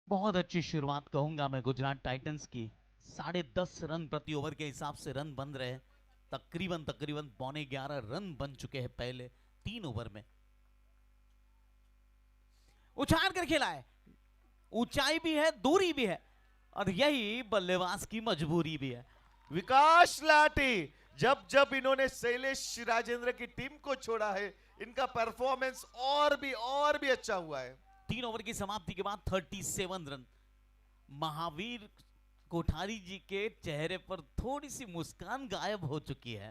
बहुत अच्छी शुरुआत कहूंगा मैं गुजरात टाइटंस की। 10.5 रन प्रति ओवर के हिसाब से रन बन रहे हैं। तकरीबन 11.25 रन बन चुके हैं पहले 3 ओवर में। उछाल कर खेला है, ऊंचाई भी है, दूरी भी है और यही बल्लेबाज की मजबूरी भी है। विकास लाठी, जब जब इन्होंने शैलेश राजेंद्र की टीम को छोड़ा है, इनका परफॉर्मेंस और भी अच्छा हुआ है। 3 ओवर की समाप्ति के बाद 37 रन। महावीर कोठारी जी के चेहरे पर थोड़ी सी मुस्कान गायब हो चुकी है।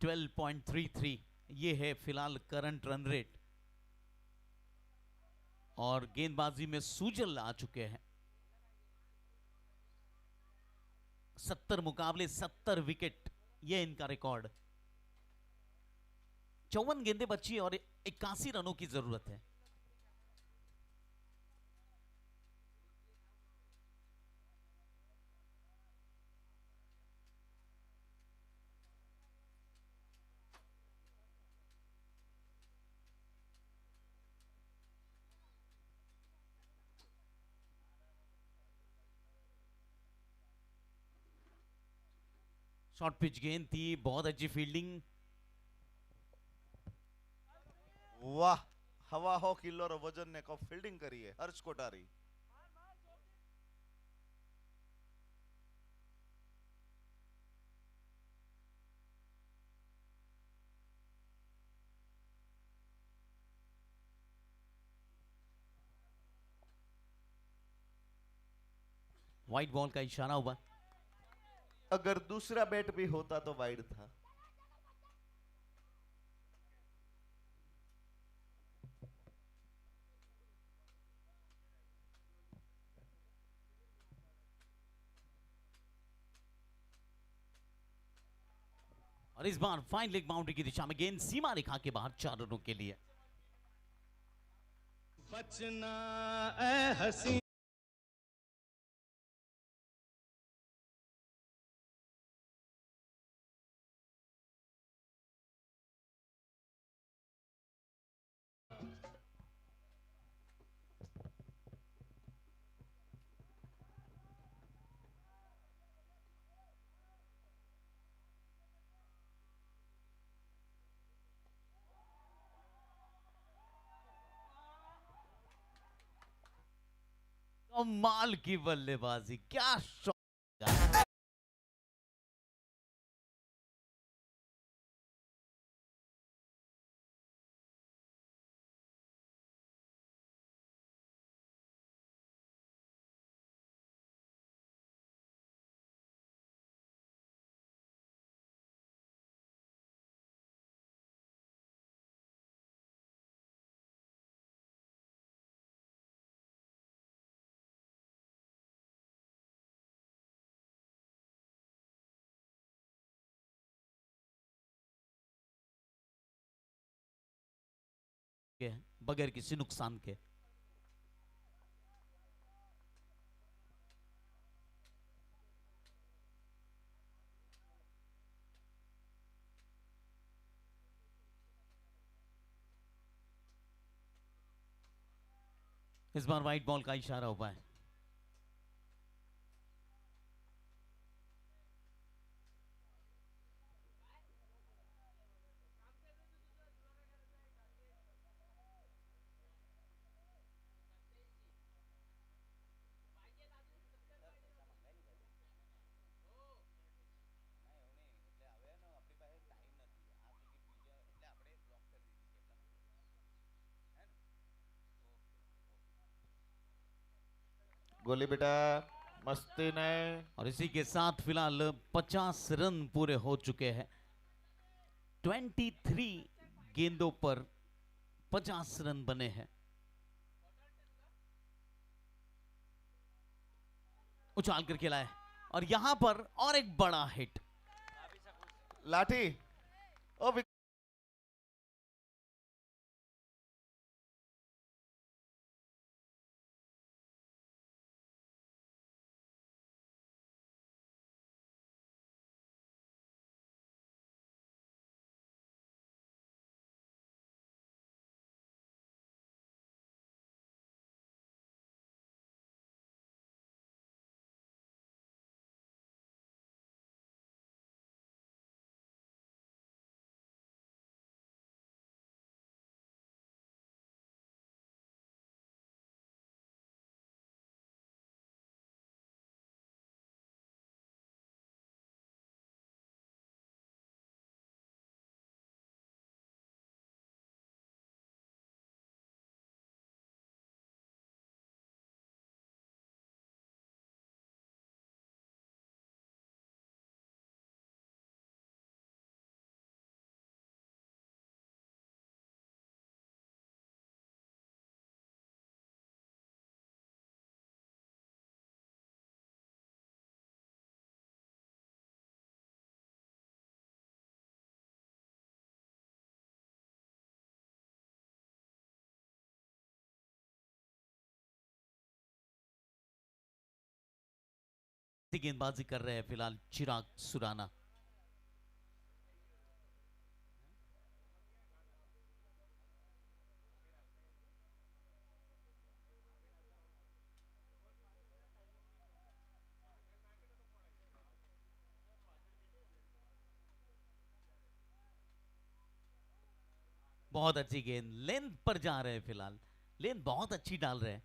12.33 ये है फिलहाल करंट रन रेट और गेंदबाजी में सूजल आ चुके हैं। 70 मुकाबले 70 विकेट, ये इनका रिकॉर्ड। 54 गेंदें बची और 81 रनों की जरूरत है। शॉर्ट पिच गेंद थी, बहुत अच्छी फील्डिंग। वाह, हवा हो किल्लोर वजन ने को फील्डिंग करी है हर्ष कोठारी। व्हाइट बॉल का इशारा हुआ। अगर दूसरा बैट भी होता तो वाइड था। और इस बार फाइन लेग बाउंड्री की दिशा में गेंद सीमा रेखा के बाहर 4 रनों के लिए। बचना ए हसी कमाल की बल्लेबाजी, क्या शॉट। बगैर किसी नुकसान के। इस बार व्हाइट बॉल का इशारा हुआ है। गोली बेटा मस्ती ने। और इसी के साथ फिलहाल 50 रन पूरे हो चुके हैं। 23 गेंदों पर 50 रन बने हैं। उछाल कर खेला है और यहां पर और एक बड़ा हिट। लाठी ओ गेंदबाजी कर रहे हैं फिलहाल चिराग सुराना। बहुत अच्छी गेंद, लेंथ पर जा रहे हैं फिलहाल, लेंथ बहुत अच्छी डाल रहे हैं।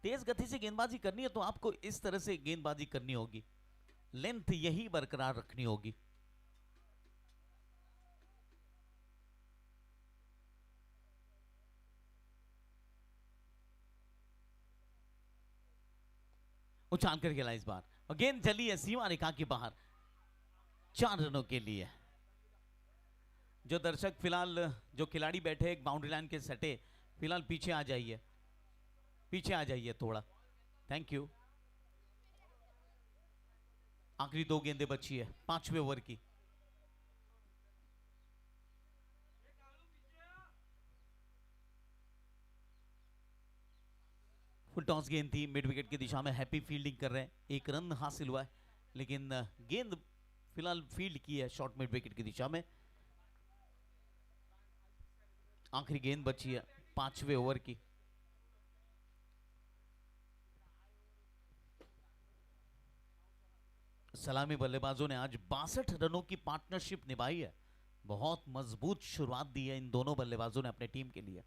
तेज गति से गेंदबाजी करनी है तो आपको इस तरह से गेंदबाजी करनी होगी, लेंथ यही बरकरार रखनी होगी। उछाल कर खेला इस बार और गेंद चली है सीमा रेखा के बाहर 4 रनों के लिए। जो दर्शक फिलहाल, जो खिलाड़ी बैठे एक बाउंड्री लाइन के सटे, फिलहाल पीछे आ जाइए, पीछे आ जाइए थोड़ा, थैंक यू। आखिरी 2 गेंदें बची है 5वें ओवर की। फुल टॉस गेंद थी, मिड विकेट की दिशा में हैप्पी फील्डिंग कर रहे हैं, 1 रन हासिल हुआ है, लेकिन गेंद फिलहाल फील्ड की है शॉर्ट मिड विकेट की दिशा में। आखिरी गेंद बची है 5वें ओवर की। सलामी बल्लेबाजों ने आज 62 रनों की पार्टनरशिप निभाई है। बहुत मजबूत शुरुआत दी है इन दोनों बल्लेबाजों ने अपने टीम के लिए।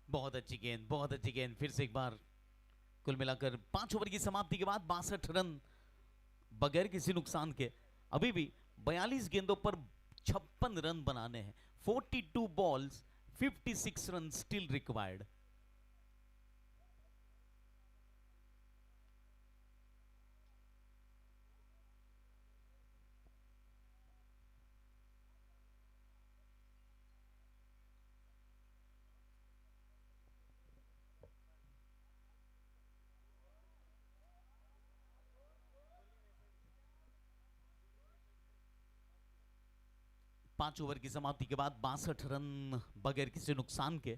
बहुत अच्छी गेंद, बहुत अच्छी गेंद, फिर से एक बार। कुल मिलाकर 5 ओवर की समाप्ति के बाद 62 रन बगैर किसी नुकसान के। अभी भी 42 गेंदों पर 56 रन बनाने हैं। 42 बॉल्स 56 रन स्टिल रिक्वायर्ड। पांच ओवर की समाप्ति के बाद 62 रन बगैर किसी नुकसान के।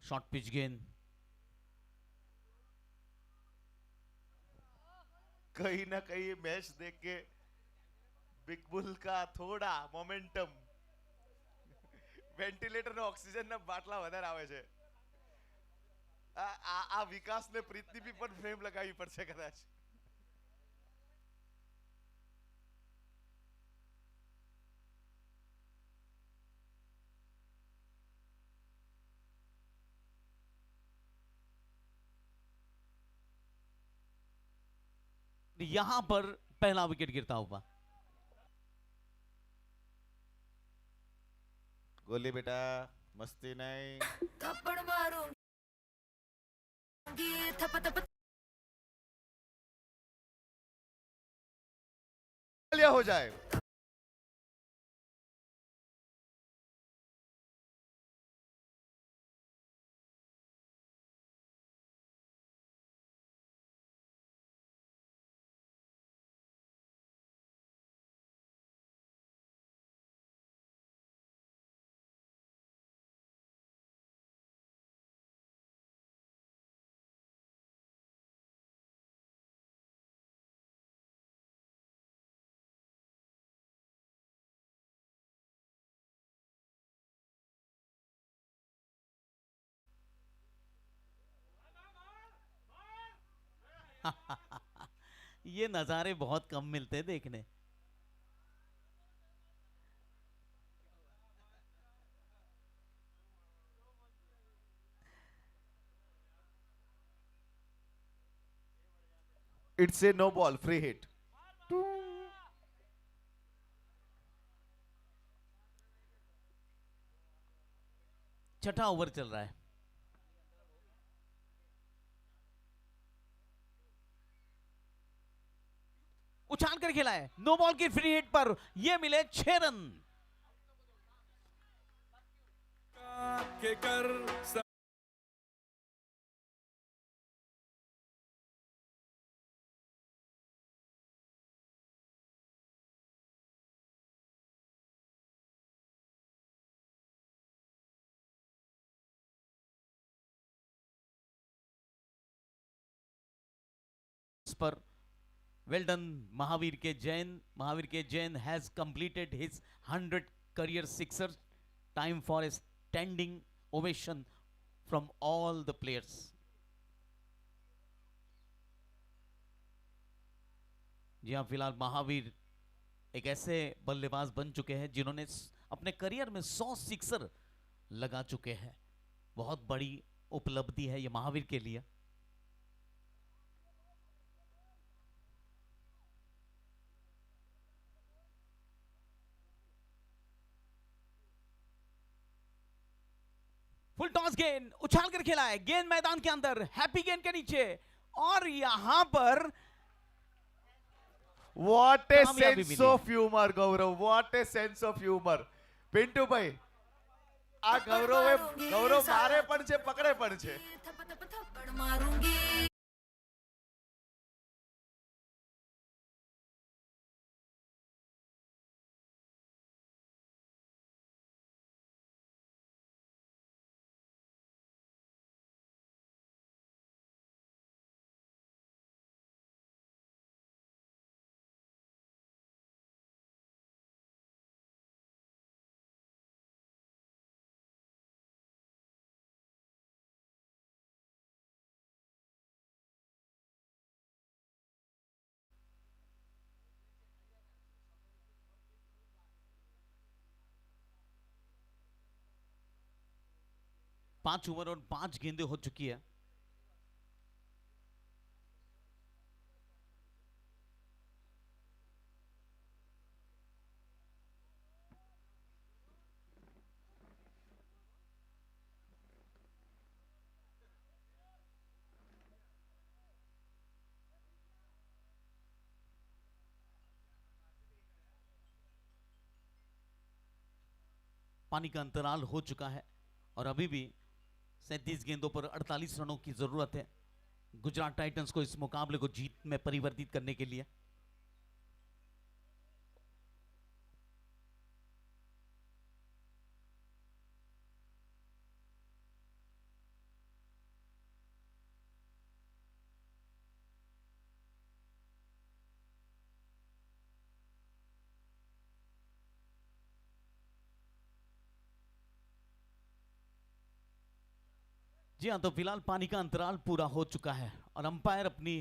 शॉर्ट पिच गेंद, कहीं ना कहीं मैच देख के बिग बुल का थोड़ा मोमेंटम વેન્ટિલેટર નો ઓક્સિજન ના બાટલા વધારે આવે છે. આ વિકાસને પ્રીતની બી પણ ફ્રેમ લગાવવી પડશે કદાચ. यहां पर पहला विकेट गिरता हुआ. गोली बेटा मस्ती नहीं. थप्पड़ मारूंगी थप थप हो जाए. ये नजारे बहुत कम मिलते हैं देखने. It's a no ball, free hit. छठा ओवर चल रहा है. उछाल कर खेला है, नो बॉल की फ्री हिट पर ये मिले 6 रन. के कर पर। Well done Mahavir K Jain. Mahavir K Jain has completed his 100 career sixer. Time for a standing ovation from all the players. जी हाँ, फिलहाल महावीर एक ऐसे बल्लेबाज बन चुके हैं जिन्होंने अपने करियर में 100 सिक्सर लगा चुके हैं। बहुत बड़ी उपलब्धि है ये महावीर के लिए। फुल टॉस गेंद उछाल कर खेला है, गेंद मैदान के अंदर, हैप्पी गेंद के नीचे, और यहां पर What a कामयाबी sense milli. of humor, Gaurav, what a sense of humor. Pintu ભાઈ, આ ગૌરવ મારે પણ છે, પકડે પણ છે. थप्पड़ मारूंगी। पांच ओवर और 5 गेंदें हो चुकी है। पानी का अंतराल हो चुका है और अभी भी 37 गेंदों पर 48 रनों की जरूरत है गुजरात टाइटंस को इस मुकाबले को जीत में परिवर्तित करने के लिए। जी हाँ, तो फिलहाल पानी का अंतराल पूरा हो चुका है और अंपायर अपनी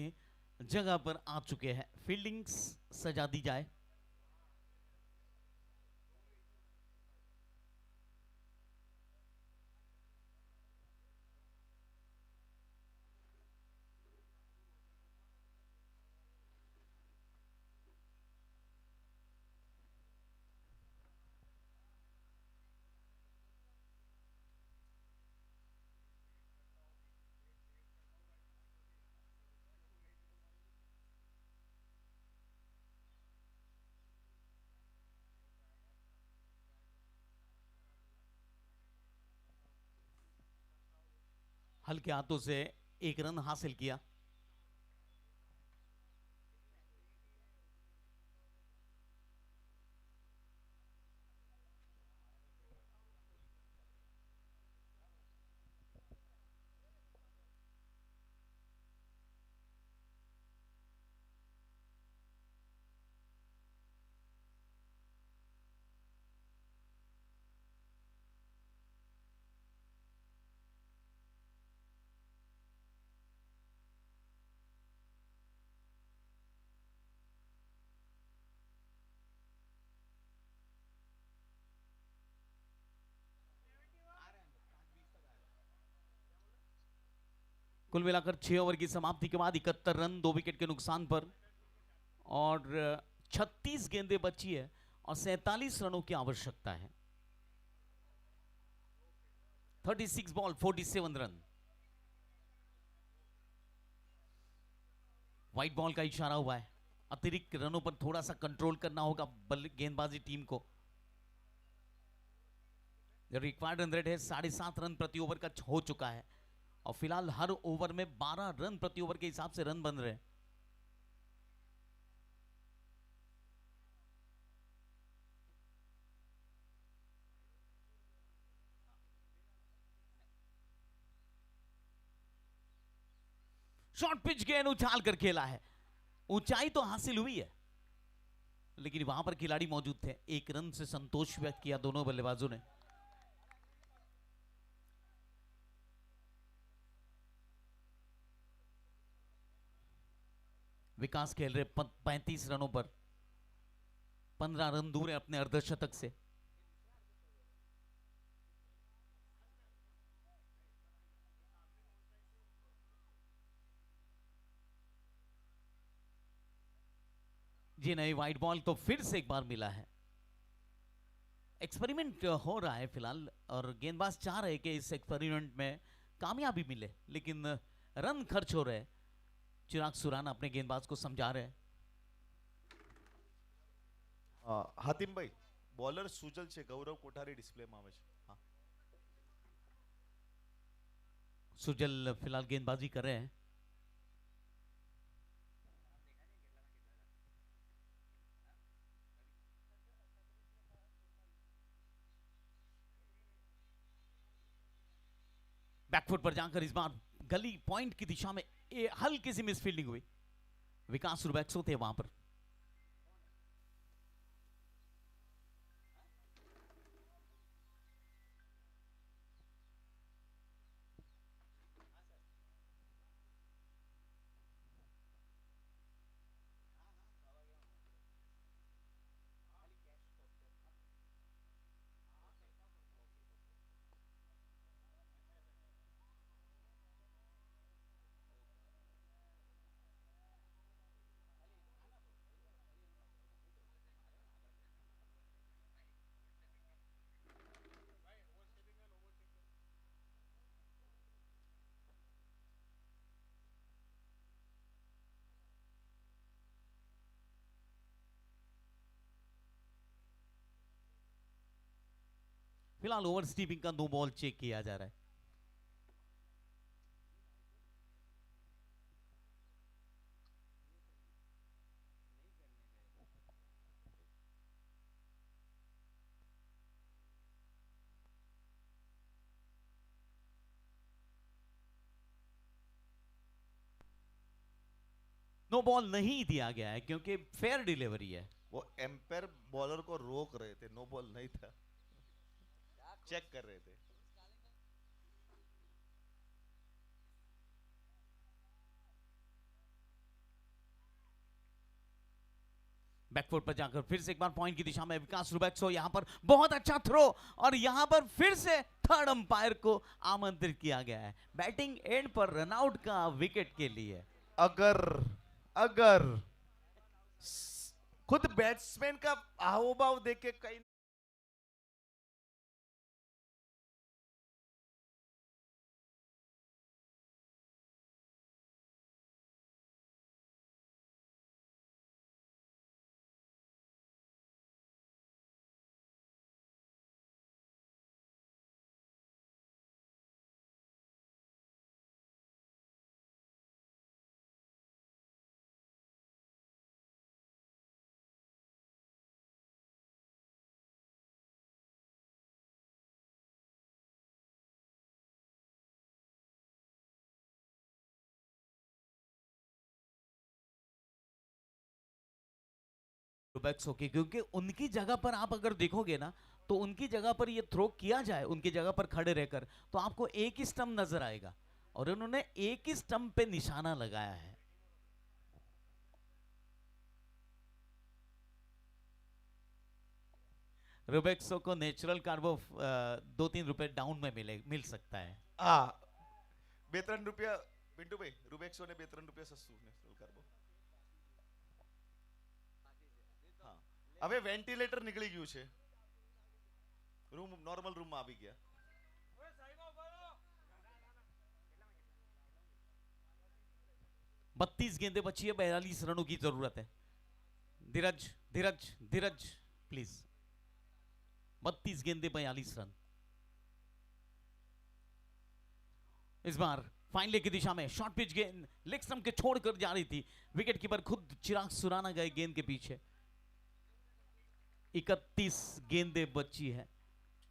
जगह पर आ चुके हैं। फील्डिंग्स सजा दी जाए। हल्के हाथों से 1 रन हासिल किया। कुल मिलाकर 6 ओवर की समाप्ति के बाद 71 रन 2 विकेट के नुकसान पर और 36 गेंदें बची है और 47 रनों की आवश्यकता है। 36 बॉल 47 रन। व्हाइट बॉल का इशारा हुआ है। अतिरिक्त रनों पर थोड़ा सा कंट्रोल करना होगा गेंदबाजी टीम को। रिक्वायर्ड रन रेट है 7.5 रन प्रति ओवर का हो चुका है और फिलहाल हर ओवर में 12 रन प्रति ओवर के हिसाब से रन बन रहे हैं। शॉर्ट पिच गेंद उछाल कर खेला है, ऊंचाई तो हासिल हुई है, लेकिन वहां पर खिलाड़ी मौजूद थे। एक रन से संतोष व्यक्त किया दोनों बल्लेबाजों ने। विकास खेल रहे 35 रनों पर, 15 रन दूर है अपने अर्धशतक से। जी नहीं, वाइट बॉल तो फिर से एक बार मिला है। एक्सपेरिमेंट हो रहा है फिलहाल, और गेंदबाज चाह रहे कि इस एक्सपेरिमेंट में कामयाबी मिले, लेकिन रन खर्च हो रहे हैं। चिराग सुराना अपने गेंदबाज को समझा रहे हैं। હાતિમ ભાઈ, બોલર સુજલ છે, ગૌરવ કોઠારી ડિસ્પ્લેમાં આવે છે. હા. सुजल फिलहाल गेंदबाजी कर रहे हैं। बैकफुट पर जाकर इस बार गली पॉइंट की दिशा में हल्की सी मिसफील्डिंग हुई। विकास रुबैक्सो थे वहां पर। फिलहाल ओवर स्टीपिंग का नो बॉल चेक किया जा रहा है। नो बॉल नहीं दिया गया है क्योंकि फेयर डिलीवरी है। वो एम्पायर बॉलर को रोक रहे थे, नो बॉल नहीं था, चेक कर रहे थे. बैकफुट पर जाकर फिर से एक बार पॉइंट की दिशा में विकास रुबैक्सो, यहां पर बहुत अच्छा थ्रो, और यहां पर फिर से थर्ड अंपायर को आमंत्रित किया गया है बैटिंग एंड पर रनआउट का विकेट के लिए। अगर अगर खुद बैट्समैन का हाव भाव देख के कहीं रुबैक्सो की, क्योंकि उनकी जगह पर आप अगर देखोगे ना तो उनकी जगह पर ये थ्रो किया जाए, उनकी जगह पर खड़े रहकर, तो आपको एक ही स्टंप नजर आएगा, और उन्होंने एक ही स्टंप पे निशाना लगाया है। रुबैक्सो को नेचुरल कार्बो 2-3 रुपए डाउन में मिल सकता है। હા 2-3 રૂપિયા પિન્ટુ ભાઈ, રૂબેક્સો ને 2-3 રૂપિયા સસ્તું નેશનલ કાર્બો. હા, હવે વેન્ટિલેટર નીકળી ગયું છે, રૂમ નોર્મલ રૂમમાં આવી ગયા. 32 गेंदें बची है, 42 रनों की जरूरत है। धीरज धीरज धीरज प्लीज। 32 गेंदें 42 रन। इस बार फाइनल की दिशा में शॉर्ट पिच गेंद लेग स्टंप के छोड़कर जा रही थी, विकेट कीपर खुद चिराग सुराना गए गेंद के पीछे। 31 गेंदें बची है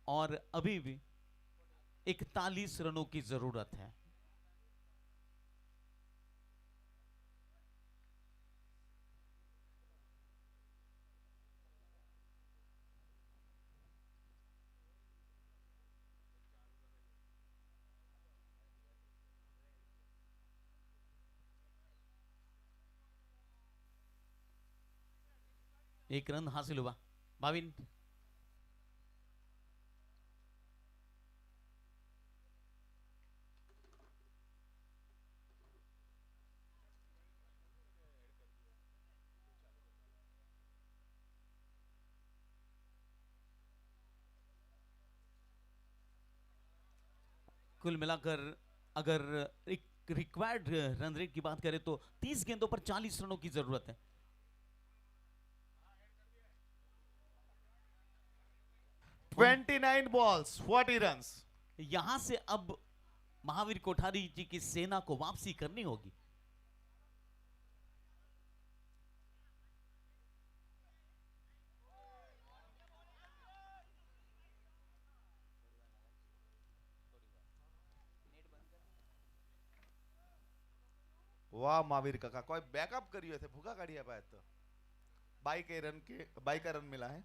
और अभी भी 41 रनों की जरूरत है। एक रन हासिल हुआ। भाविन कुल मिलाकर अगर रिक्वायर्ड रन रेट की बात करें तो 30 गेंदों पर 40 रनों की जरूरत है। 29 balls, 40 runs. यहां से अब महावीर कोठारी जी की सेना को वापसी करनी होगी। वाह महावीर काका, कोई बैकअप करियो थे भूखा काढ़िया पाए तो 22 का रन मिला है।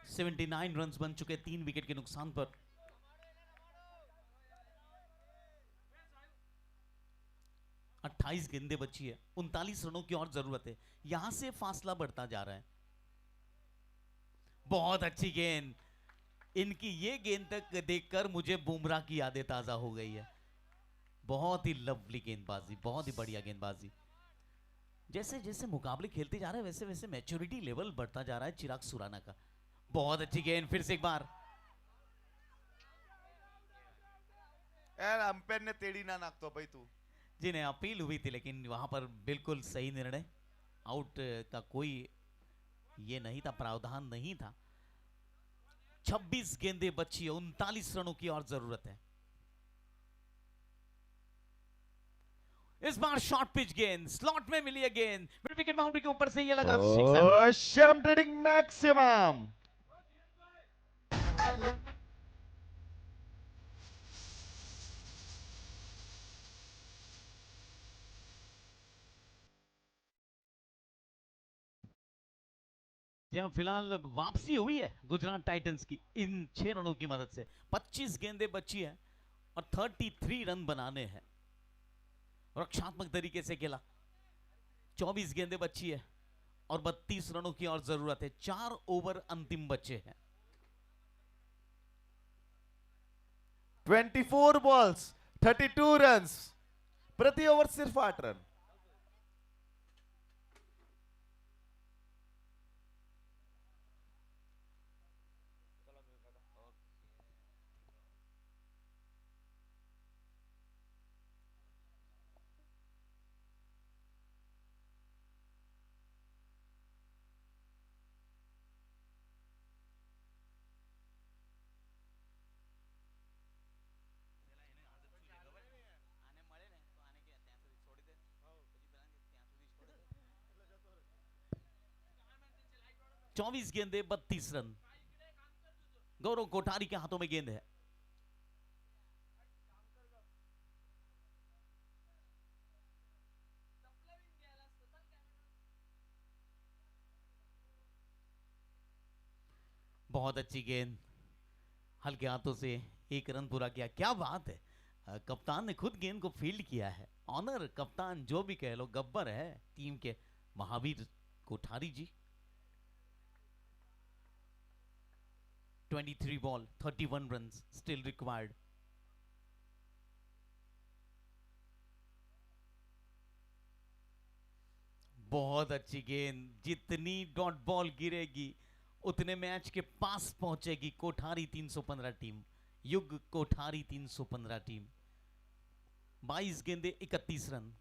सेवेंटी 79 रन बन चुके 3 विकेट के नुकसान पर। अट्ठाईस गेंदें बची है, 39 रनों की और जरूरत है। यहां से फासला बढ़ता जा रहा है। बहुत अच्छी गेंद, इनकी ये गेंद तक देखकर मुझे बुमराह की यादें ताजा हो गई है। बहुत ही लवली गेंदबाजी, बहुत ही बढ़िया गेंदबाजी। जैसे जैसे मुकाबले खेलते जा रहे हैं वैसे वैसे मैच्योरिटी लेवल बढ़ता जा रहा है चिराग सुराना का। बहुत अच्छी गेंद, फिर से एक बार। यार अंपायर ने तेड़ी ना नाकतो भाई तू। जी नहीं, अपील हुई थी लेकिन वहां पर बिल्कुल सही निर्णय। आउट का कोई ये नहीं था, प्रावधान नहीं था। 26 गेंदें बची है, 39 रनों की और जरूरत है। इस बार शॉर्ट पिच गेंद, स्लॉट में मिली है गेंद, मिड विकेट बाउंड्री के ऊपर से ये लगा सिक्सर। शम ट्रेडिंग मैक्सिमम। जहां फिलहाल वापसी हुई है गुजरात टाइटंस की इन 6 रनों की मदद से। 25 गेंदें बची है और 33 रन बनाने हैं। रक्षात्मक तरीके से खेला। 24 गेंदें बची है और 32 रनों की और जरूरत है। 4 ओवर अंतिम बचे हैं। 24 balls, 32 runs. प्रति ओवर सिर्फ 8 रन। चौबीस गेंदे 32 रन। गौरव कोठारी के हाथों में गेंद है। बहुत अच्छी गेंद, हल्के हाथों से एक रन पूरा किया। क्या बात है, कप्तान ने खुद गेंद को फील्ड किया है। ऑनर कप्तान जो भी कह लो, गब्बर है टीम के महावीर कोठारी जी। 23 बॉल 31 रन स्टिल रिक्वायर्ड। बहुत अच्छी गेंद, जितनी डॉट बॉल गिरेगी उतने मैच के पास पहुंचेगी कोठारी 315 टीम। युग कोठारी 315 टीम। 22 गेंदे 31 रन।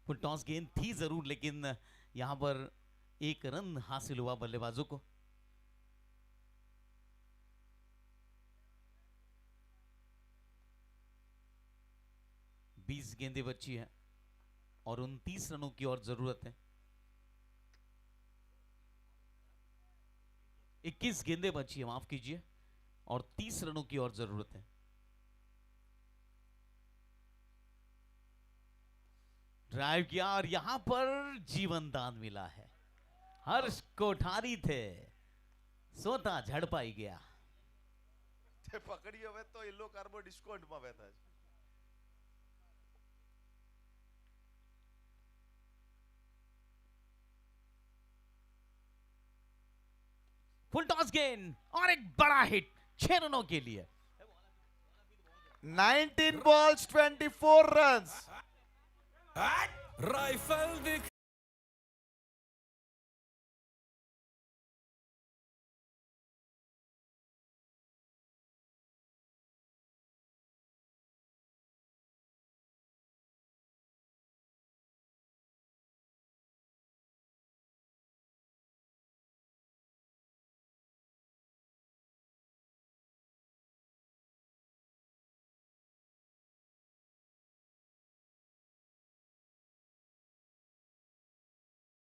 फुल टॉस गेंद थी जरूर, लेकिन यहां पर एक रन हासिल हुआ बल्लेबाजों को। बीस गेंदें बची है और 29 रनों की और जरूरत है। 21 गेंदें बची है, माफ कीजिए, और 30 रनों की और जरूरत है। ड्राइव किया और यहां पर जीवन दान मिला है। हर्ष कोठारी थे, सोता झड़पाई गया। તે પકડી હવે તો યલો કાર્બો ડિસ્કાઉન્ટ માં બેઠા છે. फुल टॉस गेंद और एक बड़ा हिट 6 रनों के लिए। 19 balls 24 runs. राइफल दिख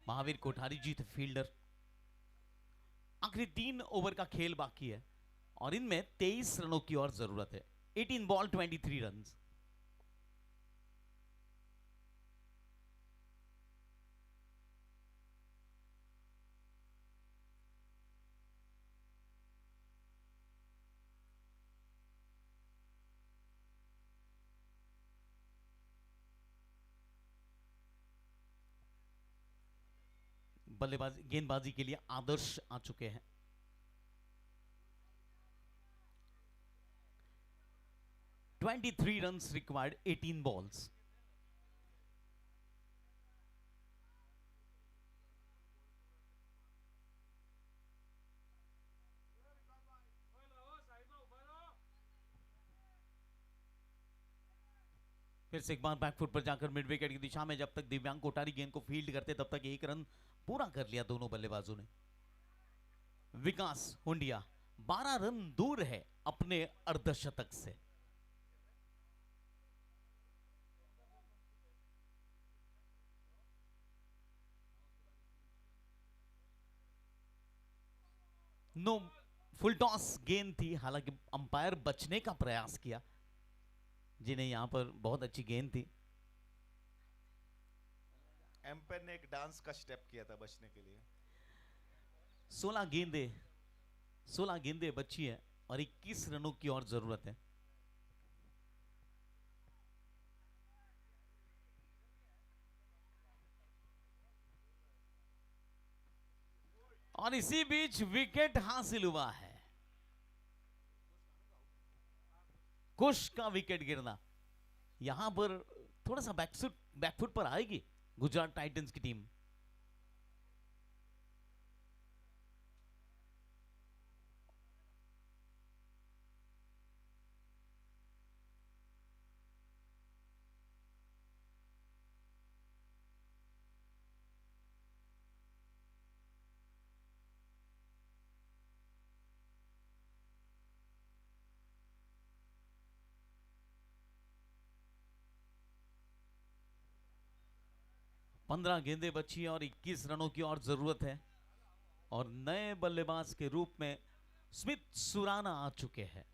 महावीर कोठारी जी थे फील्डर। आखिरी 3 ओवर का खेल बाकी है और इनमें 23 रनों की और जरूरत है। 18 बॉल 23 रन। बल्लेबाजी गेंदबाजी के लिए आदर्श आ चुके हैं। (23 runs required, 18 balls. फिर से एक बार बैकफुट पर जाकर मिड विकेट की दिशा में, जब तक दिव्यांग कोठारी गेंद को फील्ड करते तब तक 1 रन पूरा कर लिया दोनों बल्लेबाजों ने। विकास हुंडिया 12 रन दूर है अपने अर्धशतक से। नो फुल टॉस गेंद थी, हालांकि अंपायर बचने का प्रयास किया, जिन्हें यहां पर बहुत अच्छी गेंद थी। एम्पायर ने एक डांस का स्टेप किया था बचने के लिए. 16 गेंदें बची है और 21 रनों की और जरूरत है। और इसी बीच विकेट हासिल हुआ है। कुश का विकेट गिरना, यहां पर थोड़ा सा बैकफुट पर आएगी गुजरात टाइटंस की टीम। पंद्रह गेंदें बची और 21 रनों की और जरूरत है। और नए बल्लेबाज के रूप में स्मिथ सुराना आ चुके हैं।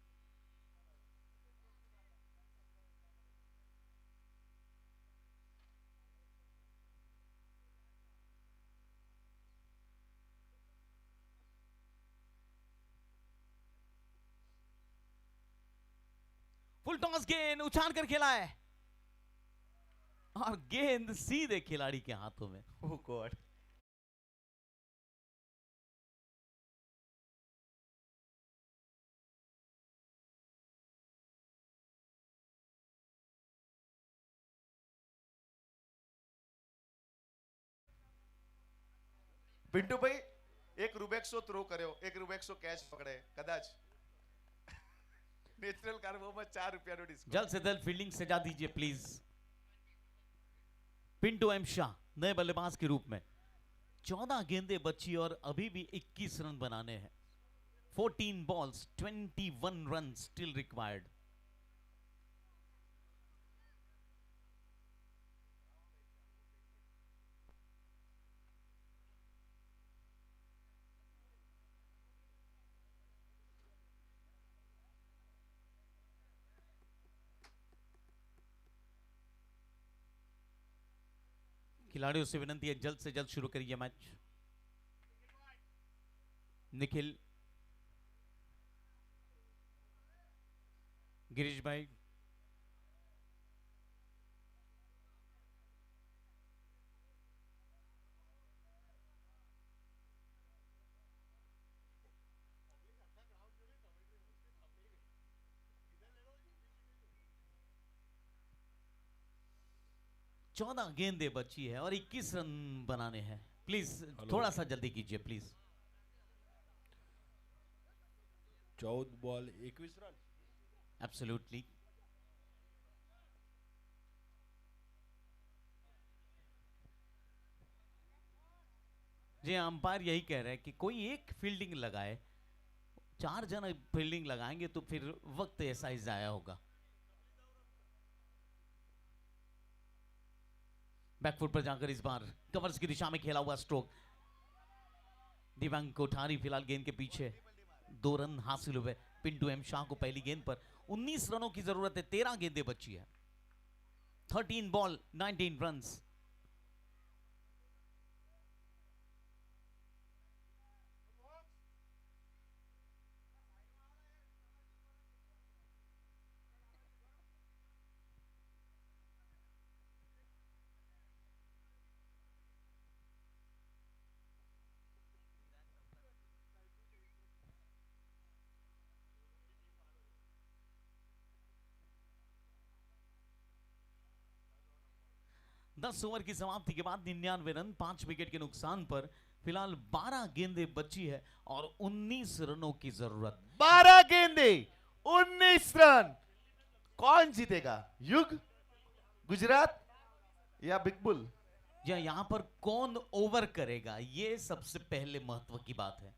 फुल टॉस गेंद उछाल कर खेला है और गेंद सीधे खिलाड़ी के हाथों में। ओह गॉड. પિન્ટુભાઈ એક રૂબેક્સો થ્રો કર્યો, એક રૂબેક્સો કેચ પકડે, કદાચ નેચરલ કાર્બોમાં 4 રૂપિયાનો ડિસ્કાઉન્ટ. जल्द से जल्द फील्डिंग सजा दीजिए प्लीज। पिंटू एम शाह नए बल्लेबाज के रूप में। 14 गेंदें बची और अभी भी 21 रन बनाने हैं। 14 बॉल्स 21 रन स्टिल रिक्वायर्ड। खिलाड़ियों से विनती है जल्द से जल्द शुरू करिए मैच। निखिल, गिरीश भाई, चौदह गेंदें बची है और 21 रन बनाने हैं। प्लीज थोड़ा सा जल्दी कीजिए प्लीज। 14 ball 21 run. एब्सोल्युटली। जी अंपायर यही कह रहे हैं कि कोई एक फील्डिंग लगाए, 4 जन फील्डिंग लगाएंगे तो फिर वक्त ऐसा ही जाया होगा। बैकफुट पर जाकर इस बार कवर्स की दिशा में खेला हुआ स्ट्रोक। दिव्यांग कोठारी फिलहाल गेंद के पीछे, 2 रन हासिल हुए पिंटू एम शाह को पहली गेंद पर। 19 रनों की जरूरत है, 13 गेंदें बची है। 13 बॉल 19 रन्स। दस ओवर की समाप्ति के बाद 99 रन 5 विकेट के नुकसान पर फिलहाल 12 गेंदें बची है और 19 रनों की जरूरत। 12 गेंदे 19 रन। कौन जीतेगा, युग, गुजरात या बिग बुल? या यहां पर कौन ओवर करेगा, यह सबसे पहले महत्व की बात है।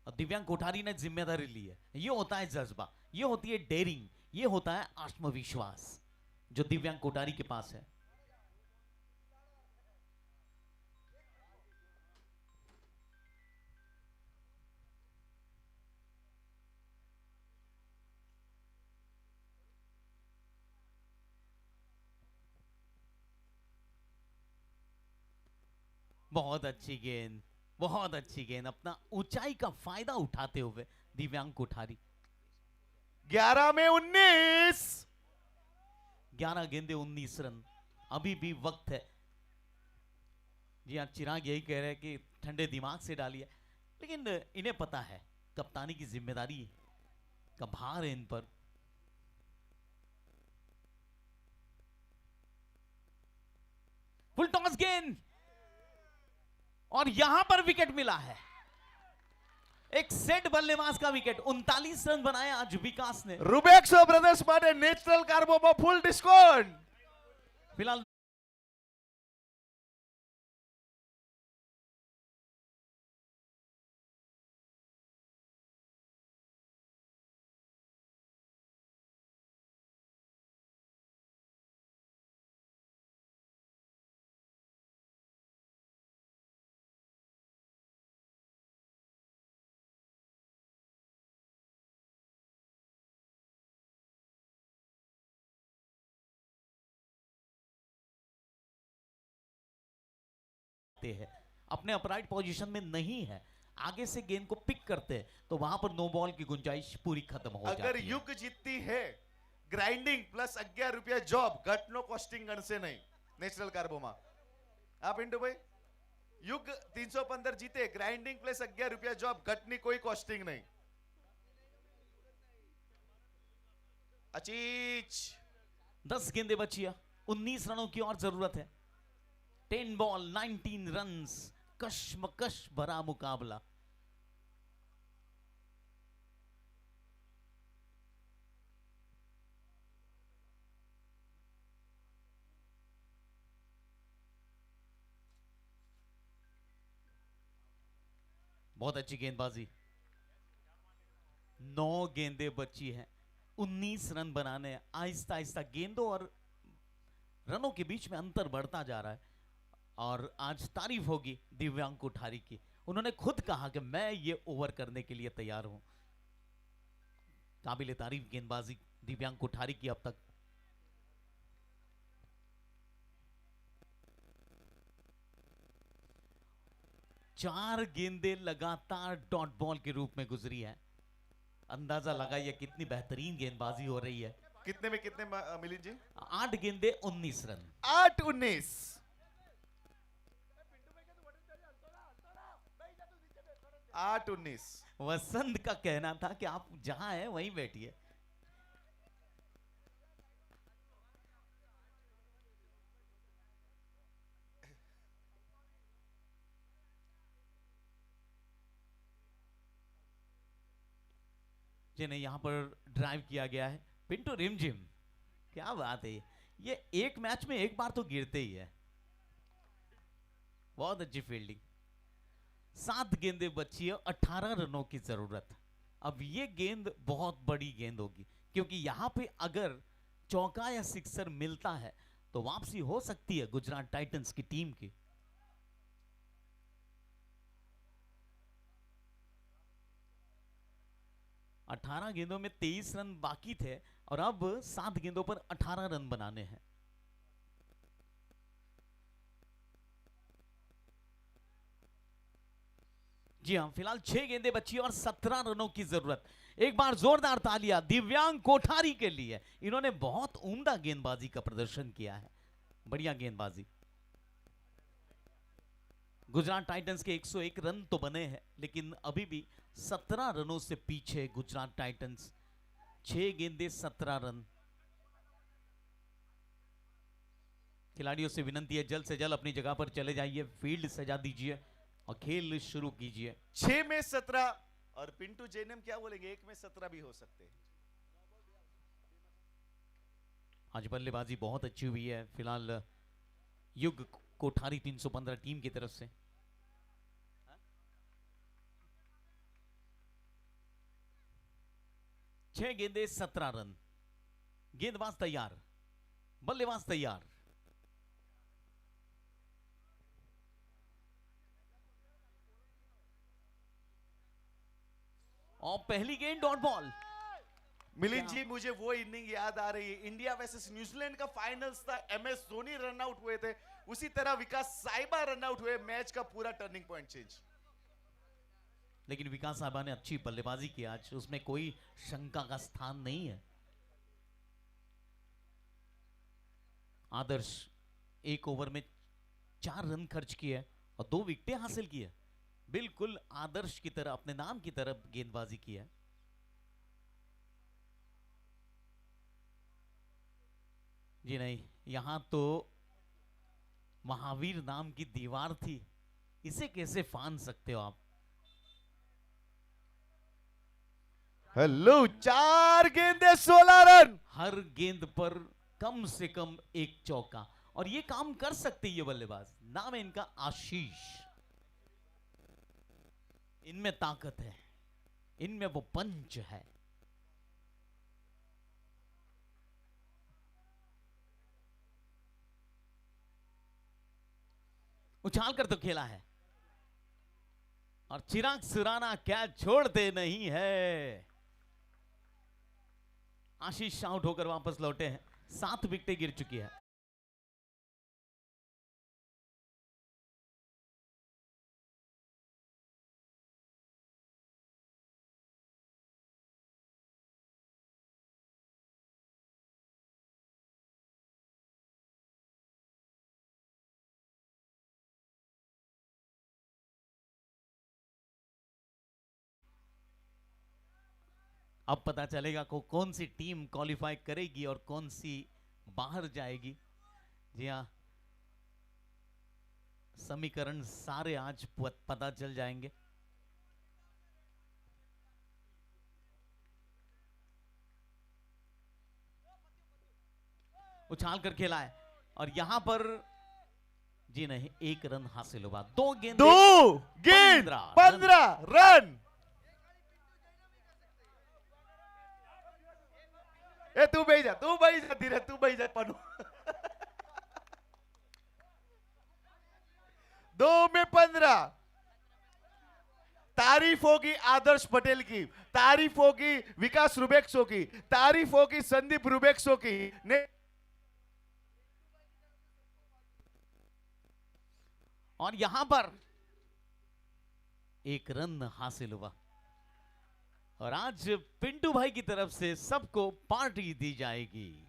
और दिव्यांग कोठारी ने जिम्मेदारी ली है। यह होता है जज्बा, यह होती है डेयरिंग, यह होता है आत्मविश्वास जो दिव्यांग कोठारी के पास है। बहुत अच्छी गेंद, बहुत अच्छी गेंद, अपना ऊंचाई का फायदा उठाते हुए दिव्यांग कोठारी। 11 में 19। 11 गेंदे 19 रन, अभी भी वक्त है। जी हाँ, चिराग यही कह रहे हैं कि ठंडे दिमाग से डालिए, लेकिन इन्हें पता है कप्तानी की जिम्मेदारी का भार है इन पर। फुल टॉस गेंद और यहां पर विकेट मिला है। एक सेट बल्लेबाज का विकेट। 39 रन बनाए आज विकास ने। रुबेक्सो ब्रदर्स માટે નેચરલ કાર્બોમાં ફૂલ ડિસ્કાઉન્ટ। फिलहाल है, अपने अपराइट पोजीशन में नहीं है, आगे से गेंद को पिक करते हैं तो वहां पर नो बॉल की गुंजाइश पूरी खत्म हो जाती है। अगर युग जीतती है, ग्राइंडिंग प्लस 11 रुपया जॉब, घटनो कॉस्टिंग गणसे नहीं नेचरल कार्बोमा। आप पिंटू भाई, युग 315 जीते, ग्राइंडिंग प्लस 11 रुपया जॉब, घटनी कोई कॉस्टिंग नहीं। अचीच 10 गेंदें बची है, 19 रनों की और जरूरत है। 10 बॉल 19 रन्स, कश्मकश भरा मुकाबला। बहुत अच्छी गेंदबाजी। 9 गेंदें बची हैं, 19 रन बनाने। आहिस्ता आहिस्ता गेंदों और रनों के बीच में अंतर बढ़ता जा रहा है और आज तारीफ होगी दिव्यांग कोठारी की। उन्होंने खुद कहा कि मैं ये ओवर करने के लिए तैयार हूं। काबिले तारीफ गेंदबाजी दिव्यांग कोठारी की अब तक। 4 गेंदें लगातार डॉट बॉल के रूप में गुजरी है। अंदाजा लगाइए कितनी बेहतरीन गेंदबाजी हो रही है। कितने में कितने मिलिंद जी? 8 गेंदें 19 रन। 8-19। 8-19। वसंत का कहना था कि आप जहां हैं वहीं बैठिए। जिन्हें यहां पर ड्राइव किया गया है पिंटू रिमझिम। क्या बात है, ये एक मैच में एक बार तो गिरते ही है। बहुत अच्छी फील्डिंग। 7 गेंदें बची है, 18 रनों की जरूरत। अब ये गेंद बहुत बड़ी गेंद होगी, क्योंकि यहां पे अगर चौका या सिक्सर मिलता है तो वापसी हो सकती है गुजरात टाइटंस की टीम की। अठारह गेंदों में 23 रन बाकी थे और अब 7 गेंदों पर 18 रन बनाने हैं। जी हां, फिलहाल 6 गेंदें बची और 17 रनों की जरूरत। एक बार जोरदार तालियां दिव्यांग कोठारी के लिए। इन्होंने बहुत उम्दा गेंदबाजी का प्रदर्शन किया है, बढ़िया गेंदबाजी। गुजरात टाइटंस के 101 रन तो बने हैं, लेकिन अभी भी 17 रनों से पीछे गुजरात टाइटंस। 6 गेंदें 17 रन। खिलाड़ियों से विनती है जल्द से जल्द अपनी जगह पर चले जाइए, फील्ड सजा दीजिए और खेल शुरू कीजिए। 6 में 17 और पिंटू जैनम क्या बोलेंगे, 1 में 17 भी हो सकते हैं। आज बल्लेबाजी बहुत अच्छी हुई है फिलहाल युग कोठारी 315 टीम की तरफ से। 6 गेंदें 17 रन। गेंदबाज तैयार, बल्लेबाज तैयार। और पहली गेंद डॉट बॉल। मिलिंद जी, मुझे वो इनिंग याद आ रही है, इंडिया वर्सेस न्यूजीलैंड का फाइनल्स था, MS धोनी रन आउट हुए थे, उसी तरह विकास साहिबा रन आउट हुए, मैच का पूरा टर्निंग पॉइंट चेंज। लेकिन विकास साहबा ने अच्छी बल्लेबाजी की आज, उसमें कोई शंका का स्थान नहीं है। आदर्श 1 ओवर में 4 रन खर्च किए और 2 विकेटें हासिल की है। बिल्कुल आदर्श की तरह, अपने नाम की तरफ गेंदबाजी की है। जी नहीं, यहां तो महावीर नाम की दीवार थी, इसे कैसे फान सकते हो आप। हेलो, 4 गेंदे 16 रन। हर गेंद पर कम से कम एक चौका, और ये काम कर सकते ये बल्लेबाज। नाम है इनका आशीष। इनमें ताकत है, इनमें वो पंच है। उछाल कर तो खेला है और चिराग सुराना क्या छोड़ते नहीं है। आशीष आउट होकर वापस लौटे हैं। 7 विकेटें गिर चुकी है। अब पता चलेगा को कौन सी टीम क्वालिफाई करेगी और कौन सी बाहर जाएगी। जी हाँ, समीकरण सारे आज पता चल जाएंगे। उछाल कर खेला है और यहां पर जी नहीं, 1 रन हासिल हुआ। 2 गेंद 15 रन। ए तू भाई जा धीरे, तू भाई जा पनू। 2 में 15। तारीफ होगी आदर्श पटेल की, तारीफ होगी विकास रुबेक्सो की, तारीफ होगी संदीप रुबेक्सो की ने। और यहां पर 1 रन हासिल हुआ। और आज पिंटू भाई की तरफ से सबको पार्टी दी जाएगी।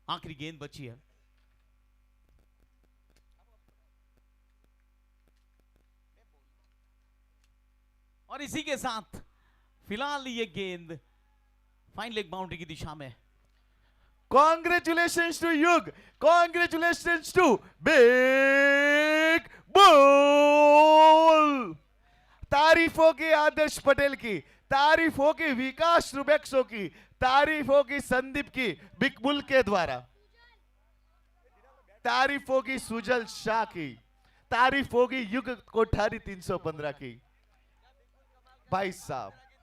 आखिरी गेंद बची है। और इसी के साथ फिलहाल ये गेंद फाइन लेग बाउंड्री की दिशा में। Congratulations to Yug. Congratulations to Big Bull. तारीफ होगी आदर्श पटेल की, तारीफ होगी विकास रुबेक्सो की, तारीफ होगी संदीप की बिग बुल के द्वारा, तारीफ होगी सुजल शाह की, तारीफ होगी युग कोठारी 315 की। भाई साहब